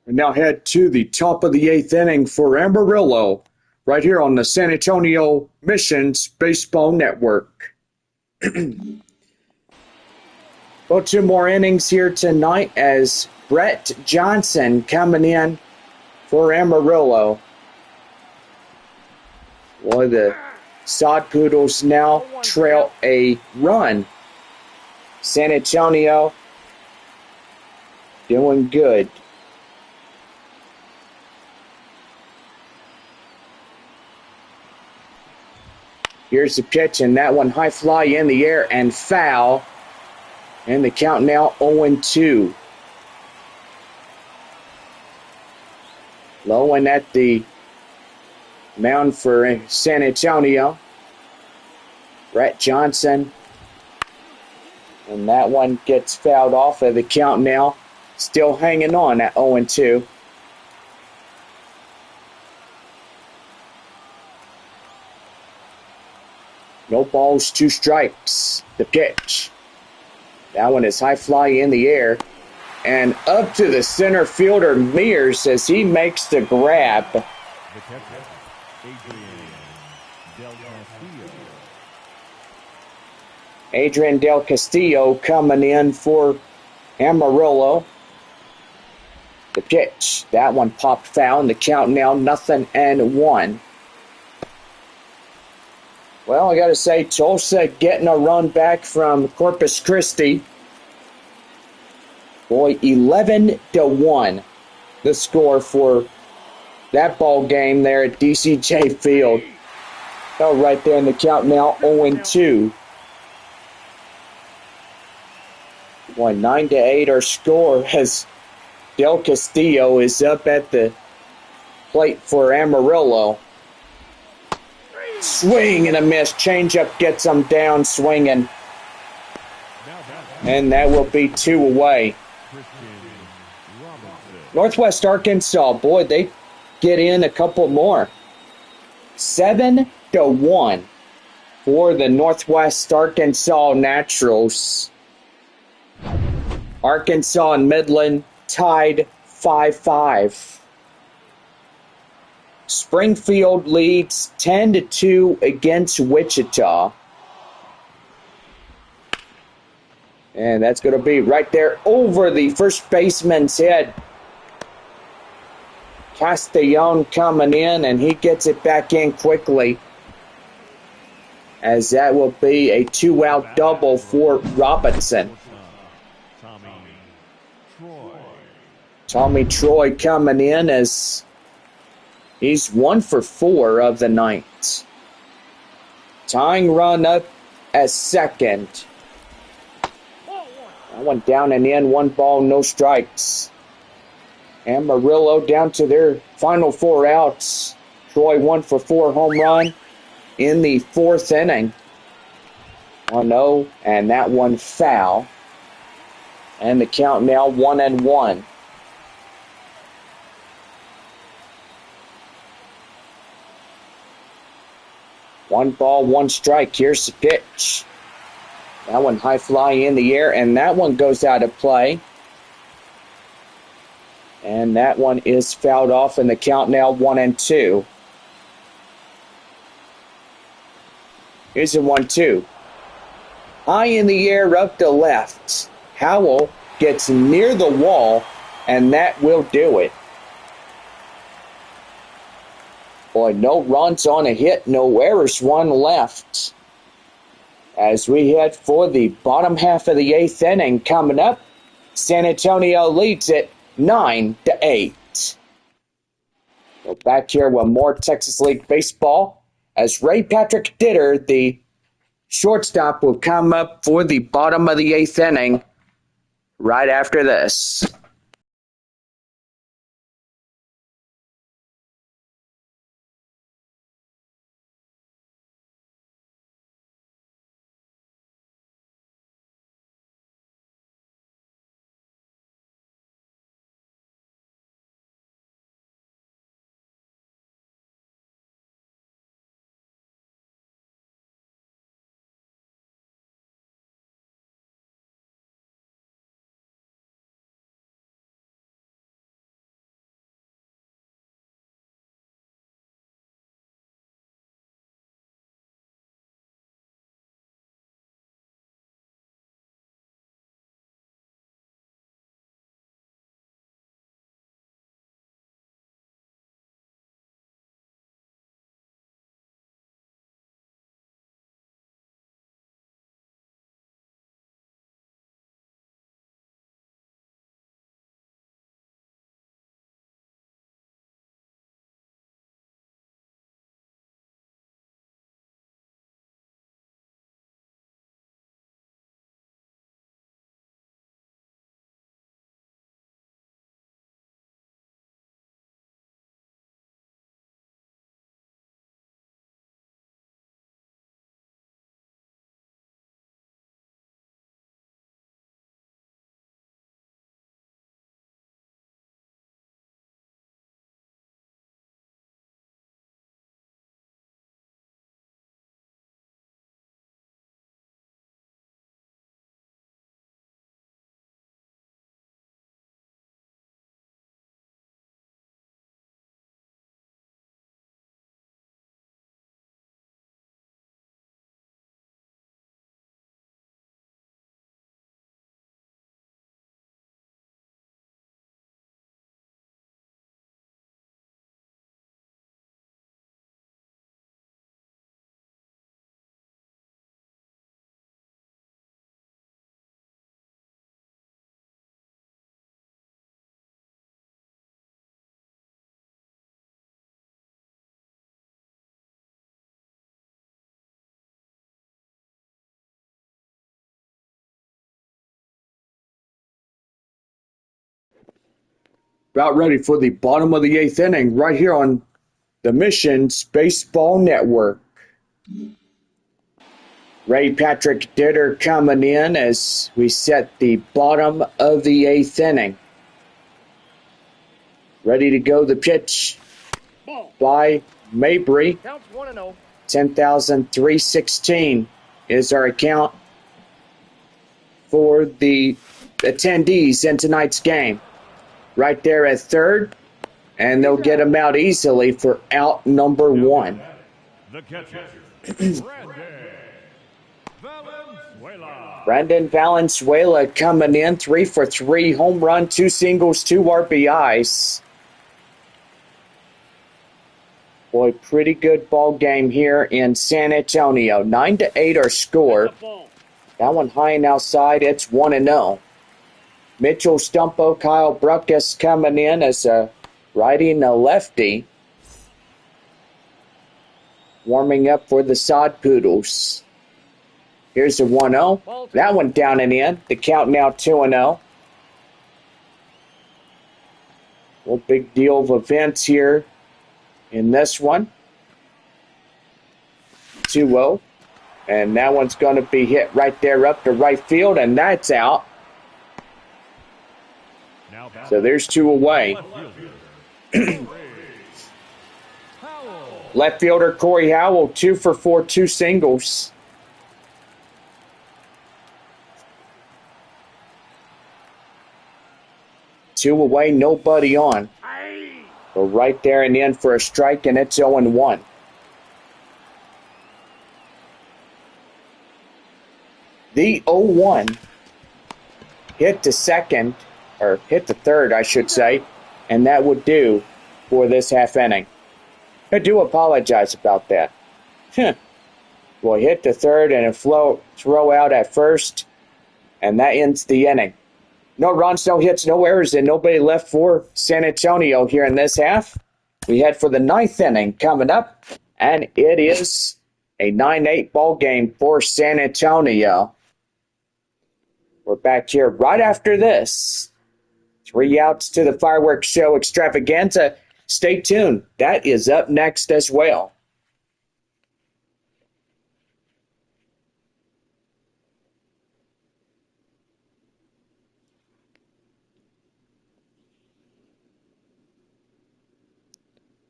And now head to the top of the 8th inning for Amarillo, right here on the San Antonio Missions Baseball Network. Well, 2 more innings here tonight as Brett Johnson coming in for Amarillo. Boy, the Sod Poodles now trail a run. San Antonio doing good. Here's the pitch, and that one high fly in the air and foul. And the count now 0-2. Low and at the mound for San Antonio. Brett Johnson. And that one gets fouled off of the count now. Still hanging on at 0-2. No balls, 2 strikes. The pitch. That one is high fly in the air. And up to the center fielder Mears as he makes the grab. The catcher, Adrian Del Castillo coming in for Amarillo. The pitch. That one popped foul. And the count now 0-1. Well, I got to say, Tulsa getting a run back from Corpus Christi. Boy, 11-1, the score for that ball game there at DCJ Field. Oh, right there in the count now, 0-2. Boy, 9-8 our score as Del Castillo is up at the plate for Amarillo. Swing and a miss. Changeup gets him down swinging. And that will be 2 away. Northwest Arkansas, boy, they get in a couple more. 7-1 for the Northwest Arkansas Naturals. Arkansas and Midland tied 5-5. Springfield leads 10-2 against Wichita. And that's going to be right there over the first baseman's head. Castellon coming in, and he gets it back in quickly. As that will be a 2-out double for Robinson. Tommy Troy coming in as he's 1 for 4 of the night. Tying run up at second. That one down and in, 1 ball, no strikes. Amarillo down to their final 4 outs. Troy 1 for 4 home run in the 4th inning. 1-0, and that one foul. And the count now 1-1. One ball, 1 strike. Here's the pitch. That one high fly in the air, and that one goes out of play. And that one is fouled off, and the count now 1-2. Here's a 1-2. High in the air up to left. Howell gets near the wall, and that will do it. Boy, no runs on a hit, no errors, 1 left. As we head for the bottom half of the 8th inning coming up, San Antonio leads it 9-8. Go back here with more Texas League baseball as Ray Patrick Ditter, the shortstop, will come up for the bottom of the 8th inning right after this. About ready for the bottom of the 8th inning right here on the Missions Baseball Network. Ray Patrick Ditter coming in as we set the bottom of the 8th inning. Ready to go the pitch by Mabry. 10,316 is our account for the attendees in tonight's game. Right there at third, and they'll get him out easily for out number 1. The catcher, Brandon Valenzuela coming in, 3 for 3, home run, 2 singles, 2 RBIs. Boy, pretty good ball game here in San Antonio. 9-8 our score. That one high and outside, it's 1-0. Mitchell Stumpo, Kyle Bruckus coming in as a righty and a lefty. Warming up for the Sod Poodles. Here's a 1-0. That one down and in. The count now 2-0. Well, big deal of events here in this one. 2-0. And that one's going to be hit right there up to right field, and that's out. So there's 2 away. Left fielder Corey Howell, 2 for 4, 2 singles. Two away, nobody on. So right there and in for a strike, and it's 0-1. The 0-1 hit the second, or hit the third, I should say, and that would do for this half inning. I do apologize about that. Well, hit the third and a throw out at first, and that ends the inning. No runs, no hits, no errors, and nobody left for San Antonio here in this half. We head for the 9th inning coming up, and it is a 9-8 ball game for San Antonio. We're back here right after this. 3 outs to the fireworks show extravaganza. Stay tuned. That is up next as well.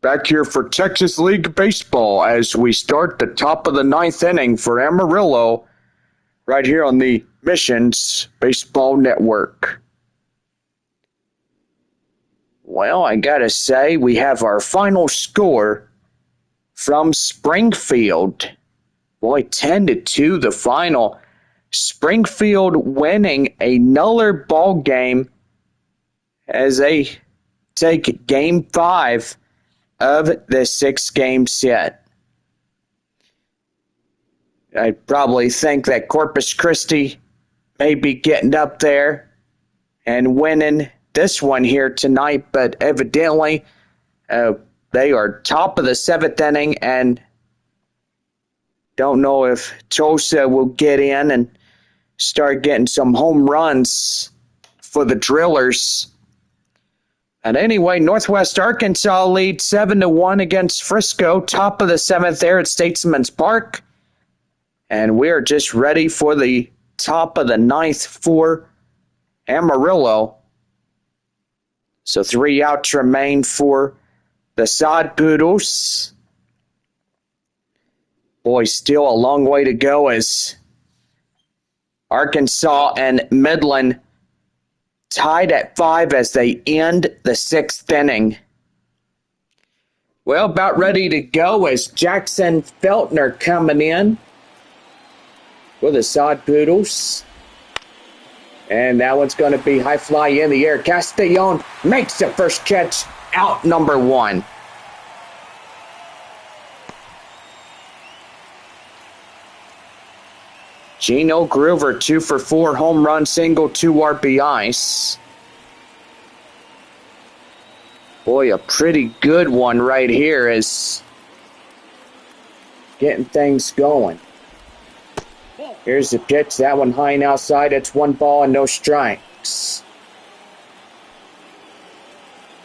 Back here for Texas League Baseball as we start the top of the 9th inning for Amarillo right here on the Missions Baseball Network. Well, I gotta say, we have our final score from Springfield. Boy, 10-2 the final. Springfield winning another ball game as they take Game 5 of the 6-game set. I probably think that Corpus Christi may be getting up there and winning this one here tonight, but evidently they are top of the 7th inning and don't know if Tulsa will get in and start getting some home runs for the Drillers. And anyway, Northwest Arkansas leads 7-1 against Frisco, top of the 7th there at Statesman's Park. And we're just ready for the top of the 9th for Amarillo. So 3 outs remain for the Sod Poodles. Boy, still a long way to go as Arkansas and Midland tied at 5 as they end the 6th inning. Well, about ready to go as Jackson Feltner coming in for the Sod Poodles. And that one's going to be high fly in the air. Castellon makes the first catch, out number 1. Gino Groover, 2 for 4, home run, single, 2 RBIs. Boy, a pretty good one right here is getting things going. Here's the pitch, that one high and outside. It's 1 ball and no strikes.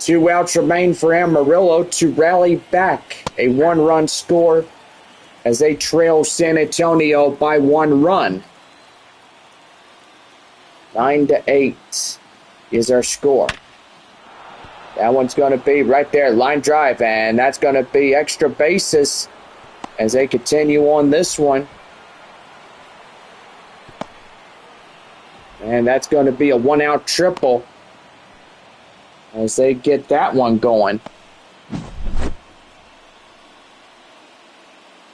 2 outs remain for Amarillo to rally back a 1-run score as they trail San Antonio by 1 run. 9-8 is our score. That one's going to be right there, line drive, and that's going to be extra bases as they continue on this one. And that's going to be a 1-out triple as they get that one going.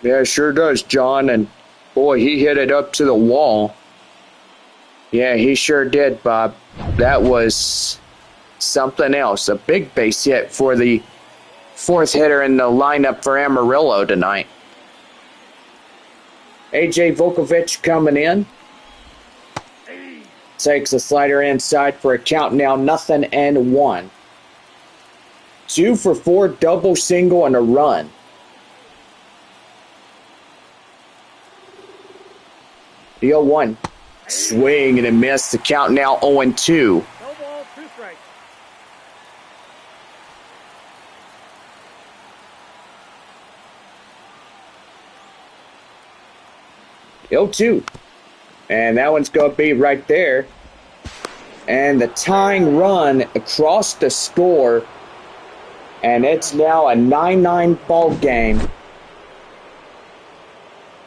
Yeah, it sure does, John. And boy, he hit it up to the wall. Yeah, he sure did, Bob. That was something else. A big base hit for the 4th hitter in the lineup for Amarillo tonight. A.J. Vukovich coming in. Takes a slider inside for a count now, 0-1. 2 for 4, double, single, and a run. The 0-1. Swing and a miss. The count now 0-2. No ball, 2 strikes. The 0-2. And that one's going to be right there. And the tying run across the score. And it's now a 9-9 ball game.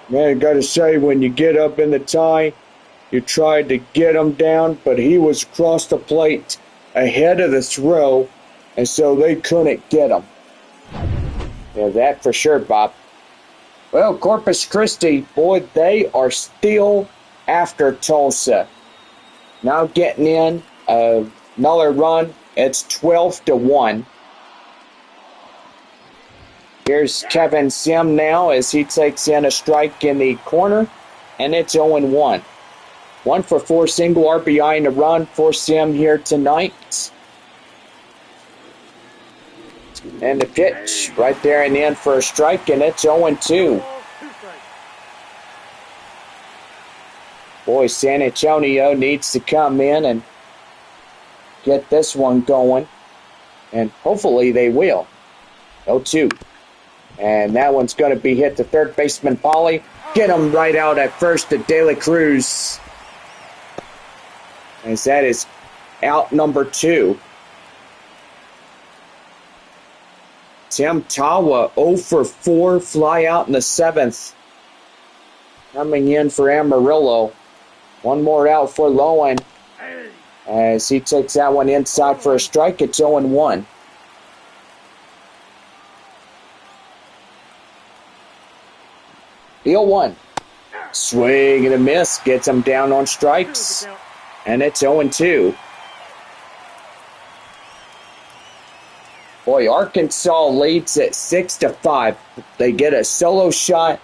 Man, I got to say, when you get up in the tie, you tried to get him down, but he was across the plate ahead of the throw, and so they couldn't get him. Yeah, that for sure, Bob. Well, Corpus Christi, boy, they are still after Tulsa. Now getting in another run. It's 12-1. Here's Kevin Sim now as he takes in a strike in the corner, and it's 0-1. 1 for 4 single RBI and a run for Sim here tonight. And the pitch right there and in for a strike, and it's 0-2. Boy, San Antonio needs to come in and get this one going, and hopefully they will. 0-2. And that one's going to be hit to third baseman Polly. Get him right out at first to De La Cruz, as that is out number 2. Tim Tawa 0 for 4, fly out in the 7th. Coming in for Amarillo. One more out for Lowen as he takes that one inside for a strike. It's 0-1. The 0-1. Swing and a miss. Gets him down on strikes. And it's 0-2. Boy, Arkansas leads at 6-5. They get a solo shot,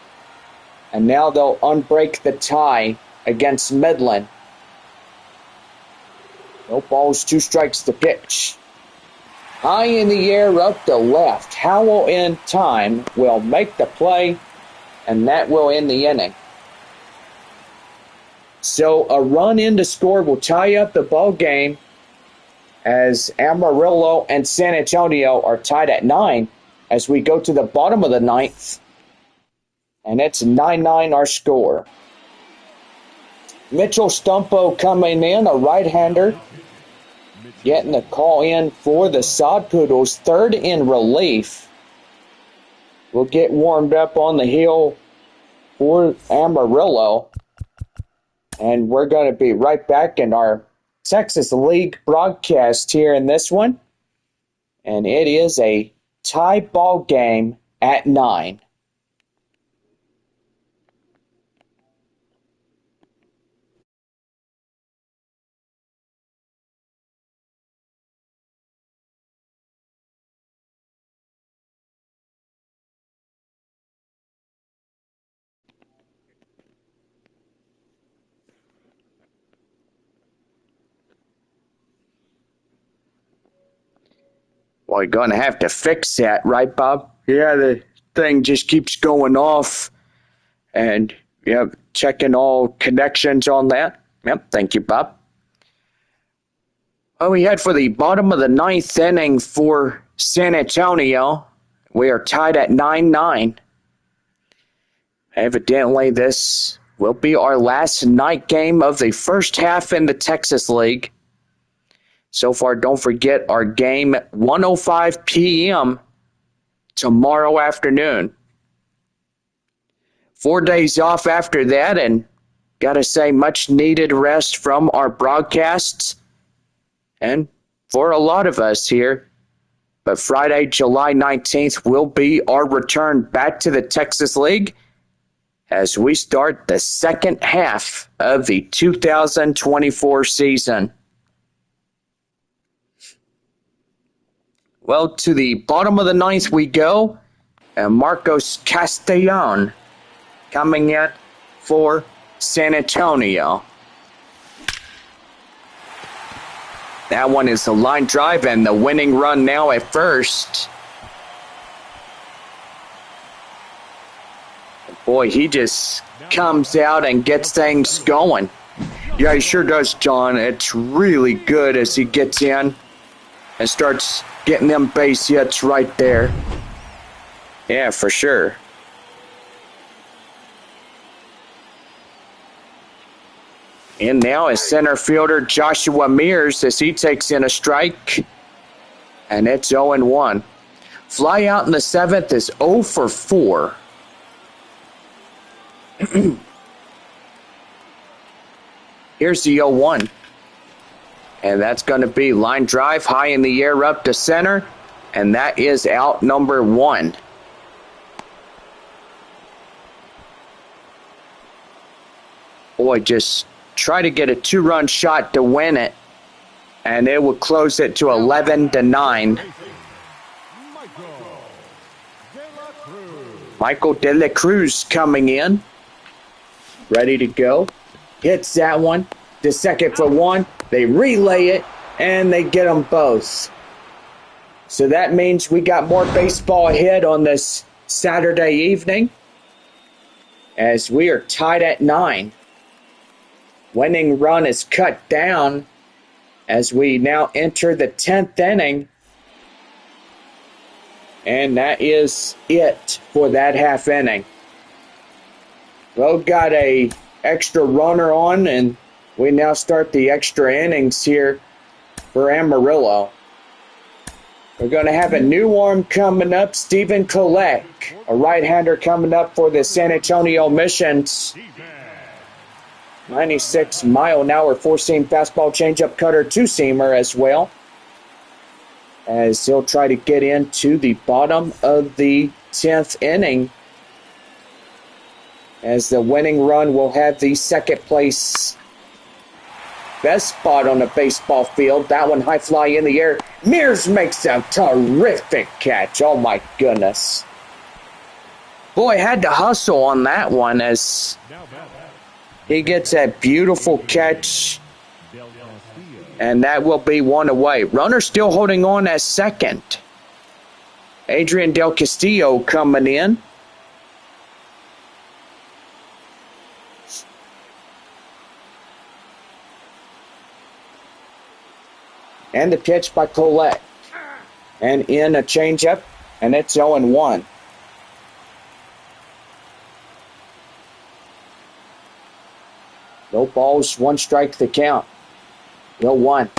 and now they'll unbreak the tie against Midland. No balls, 2 strikes to pitch. High in the air, up the left. Howell in time will make the play, and that will end the inning. So a run in to score will tie up the ball game, as Amarillo and San Antonio are tied at 9 as we go to the bottom of the 9th. And it's 9-9 our score. Mitchell Stumpo coming in, a right-hander, getting the call in for the Sod Poodles, third in relief. We'll get warmed up on the hill for Amarillo. And we're going to be right back in our Texas League broadcast here in this one. And it is a tie ball game at 9. Well, you're going to have to fix that, right, Bob? Yeah, the thing just keeps going off. And, checking all connections on that. Yep, thank you, Bob. Well, we head for the bottom of the ninth inning for San Antonio. We are tied at 9-9. Evidently, this will be our last night game of the first half in the Texas League. So far, don't forget our game 1:05 p.m. tomorrow afternoon. 4 days off after that, and gotta say, much needed rest from our broadcasts and for a lot of us here. But Friday, July 19th will be our return back to the Texas League as we start the second half of the 2024 season. Well, to the bottom of the ninth we go, and Marcos Castellon coming in for San Antonio. That one is a line drive and the winning run now at first. Boy, he just comes out and gets things going. Yeah, he sure does, John. It's really good as he gets in and starts getting them base hits right there. Yeah, for sure. And now is center fielder Joshua Mears as he takes in a strike. And it's 0-1. Fly out in the seventh is 0 for 4. Here's the 0-1. And that's going to be line drive high in the air up to center. And that is out number 1. Boy, just try to get a 2-run shot to win it. And it would close it to 11-9. Michael De La Cruz coming in. Ready to go. Hits that one to second for 1. They relay it, and they get them both. So that means we got more baseball ahead on this Saturday evening as we are tied at 9. Winning run is cut down as we now enter the 10th inning. And that is it for that half inning. Well, got a extra runner on, and we now start the extra innings here for Amarillo. We're going to have a new arm coming up, Stephen Kolek, a right-hander coming up for the San Antonio Missions. 96-mile-an-hour four-seam fastball, changeup, cutter, two-seamer as well, as he'll try to get into the bottom of the 10th inning, as the winning run will have the second place best spot on the baseball field. That one high fly in the air. Mears makes a terrific catch. Oh my goodness. Boy, had to hustle on that one as he gets a beautiful catch. And that will be one away. Runner still holding on at second. Adrian Del Castillo coming in. And the pitch by Colette. And in a changeup, and it's 0-1. No balls, one strike the count. 0-1.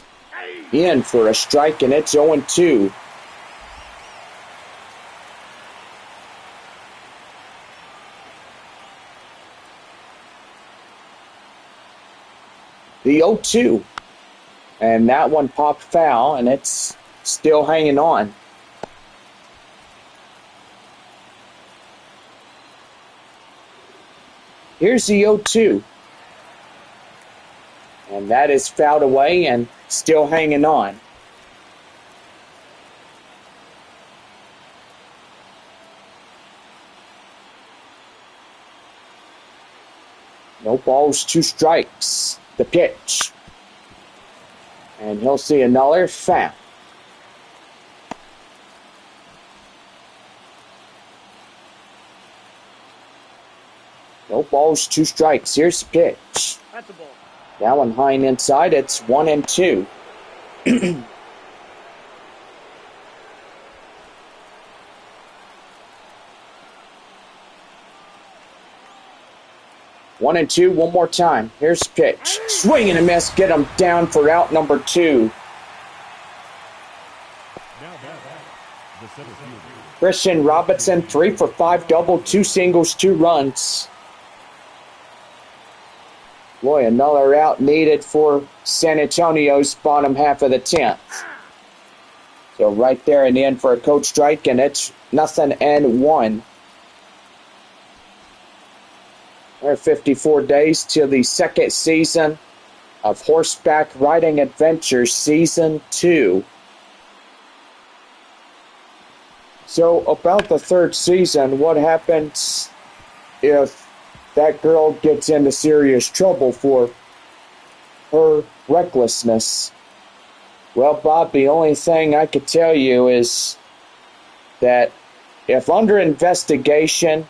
In for a strike, and it's 0-2. The 0-2. And that one popped foul, and it's still hanging on. Here's the 0-2. And that is fouled away and still hanging on. No balls, two strikes. The pitch. And he'll see another foul. No balls, two strikes. Here's the pitch. That's a ball. That one high and inside. It's 1-2. One and two, one more time. Here's the pitch. Swing and a miss. Get him down for out number 2. Christian Robinson, 3 for 5, double, 2 singles, 2 runs. Boy, another out needed for San Antonio's bottom half of the 10th. So right there in the end for a coach strike, and it's 0-1. There are 54 days till the second season of Horseback Riding Adventures Season 2. So about the third season, what happens if that girl gets into serious trouble for her recklessness? Well, Bob, the only thing I could tell you is that if under investigation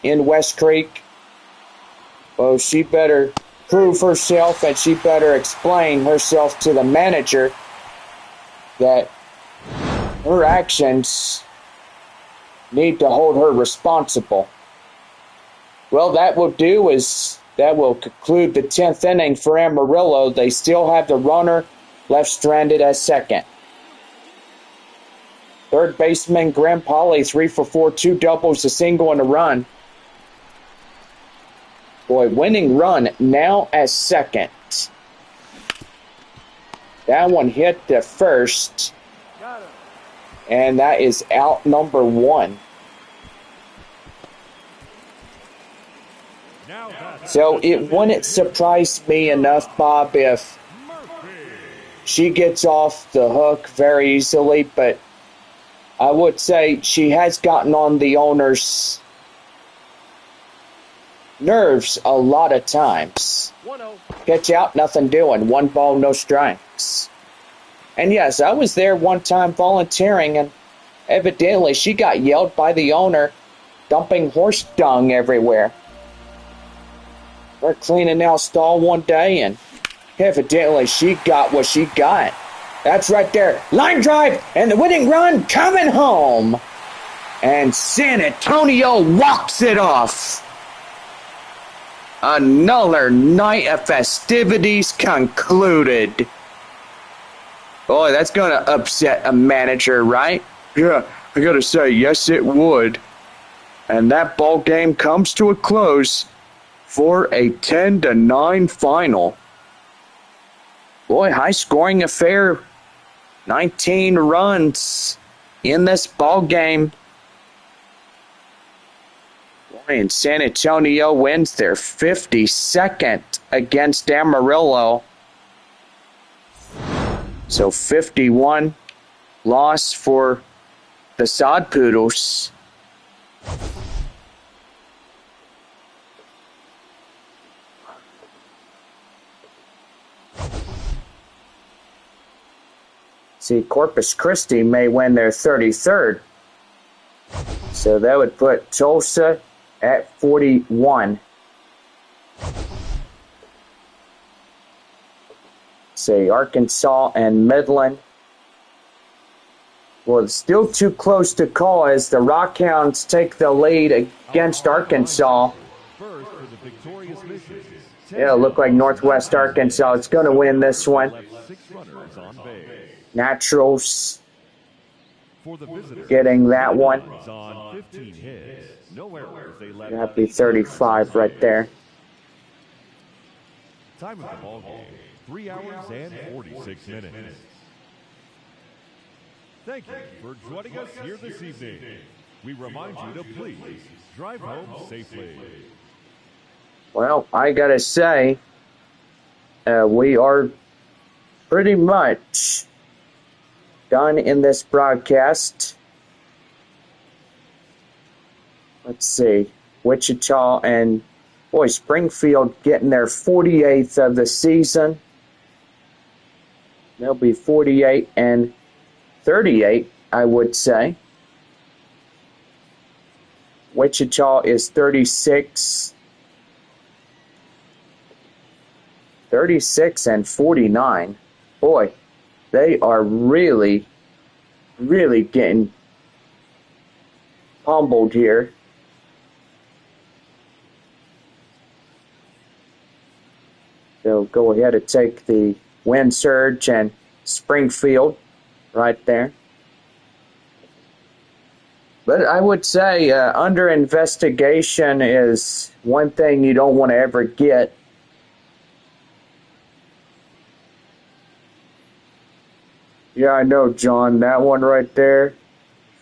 in West Creek, well, she better prove herself and she better explain herself to the manager that her actions need to hold her responsible. Well, that will conclude the 10th inning for Amarillo. They still have the runner left stranded at second. Third baseman Graham Polly, 3 for 4, 2 doubles, a single, and a run. Boy, winning run now at second. That one hit the first. And that is out number 1. So it wouldn't surprise me enough, Bob, if she gets off the hook very easily, but I would say she has gotten on the owner's nerves a lot of times. Pitch out, nothing doing. 1 ball, no strikes. And yes, I was there one time volunteering, and evidently she got yelled by the owner, dumping horse dung everywhere. We're cleaning out stall one day, and evidently she got what she got. That's right there. Line drive, and the winning run coming home. And San Antonio walks it off. Another night of festivities concluded. Boy, that's going to upset a manager, right? Yeah, I gotta say, yes it would. And that ball game comes to a close for a 10-9 final. Boy, high-scoring affair. 19 runs in this ball game. Boy, and San Antonio wins their 52nd against Amarillo. So 51 loss for the Sod Poodles. See, Corpus Christi may win their 33rd. So that would put Tulsa at 41. Say Arkansas and Midland. Well, it's still too close to call as the Rockhounds take the lead against Arkansas. Yeah, it look like Northwest Arkansas is going to win this one. Naturals getting that one. That'd be 35 right there. Time of the ball game, 3 hours and 46 minutes. Thank you for joining us here this evening. We remind you to please drive home safely. Well, I gotta say, we are pretty much done in this broadcast. Let's see, Wichita and, boy, Springfield getting their 48th of the season. They'll be 48 and 38, I would say. Wichita is 36 and 49. Boy, They are really, really getting humbled here. They'll go ahead and take the Wind Surge and Springfield right there. But I would say under investigation is one thing you don't want to ever get. Yeah, I know, John. That one right there,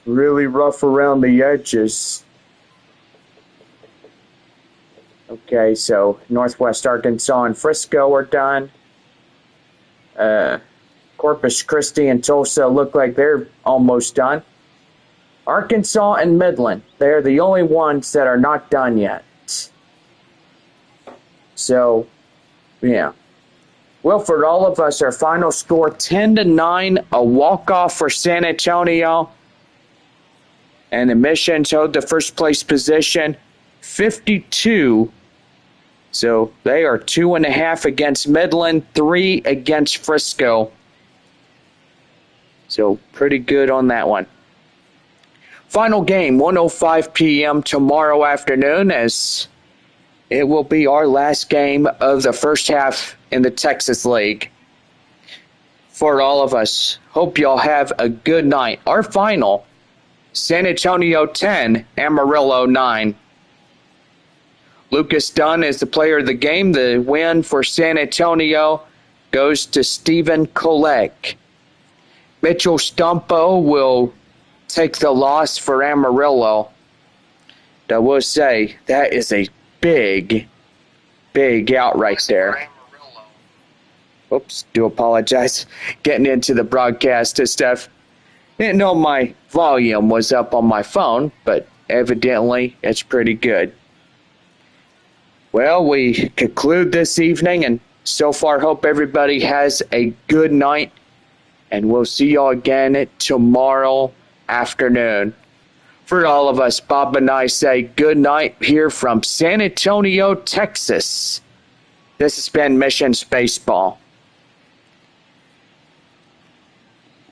really rough around the edges. Okay, so Northwest Arkansas and Frisco are done. Corpus Christi and Tulsa look like they're almost done. Arkansas and Midland, they're the only ones that are not done yet. So, yeah. Well, for all of us, our final score 10-9, a walk-off for San Antonio. And the Missions hold the first place position, 52. So they are 2.5 against Midland, 3 against Frisco. So pretty good on that one. Final game, 1:05 p.m. tomorrow afternoon, as it will be our last game of the first half in the Texas League. For all of us, hope y'all have a good night. Our final, San Antonio 10, Amarillo 9. Lucas Dunn is the player of the game. The win for San Antonio goes to Stephen Kolek. Mitchell Stumpo will take the loss for Amarillo. I will say that is a big out right there. Oops, do apologize. Getting into the broadcast and stuff. Didn't know my volume was up on my phone, but evidently it's pretty good. Well, we conclude this evening, and so far hope everybody has a good night, and we'll see y'all again tomorrow afternoon. For all of us, Bob and I say good night here from San Antonio, Texas. This has been Missions Baseball.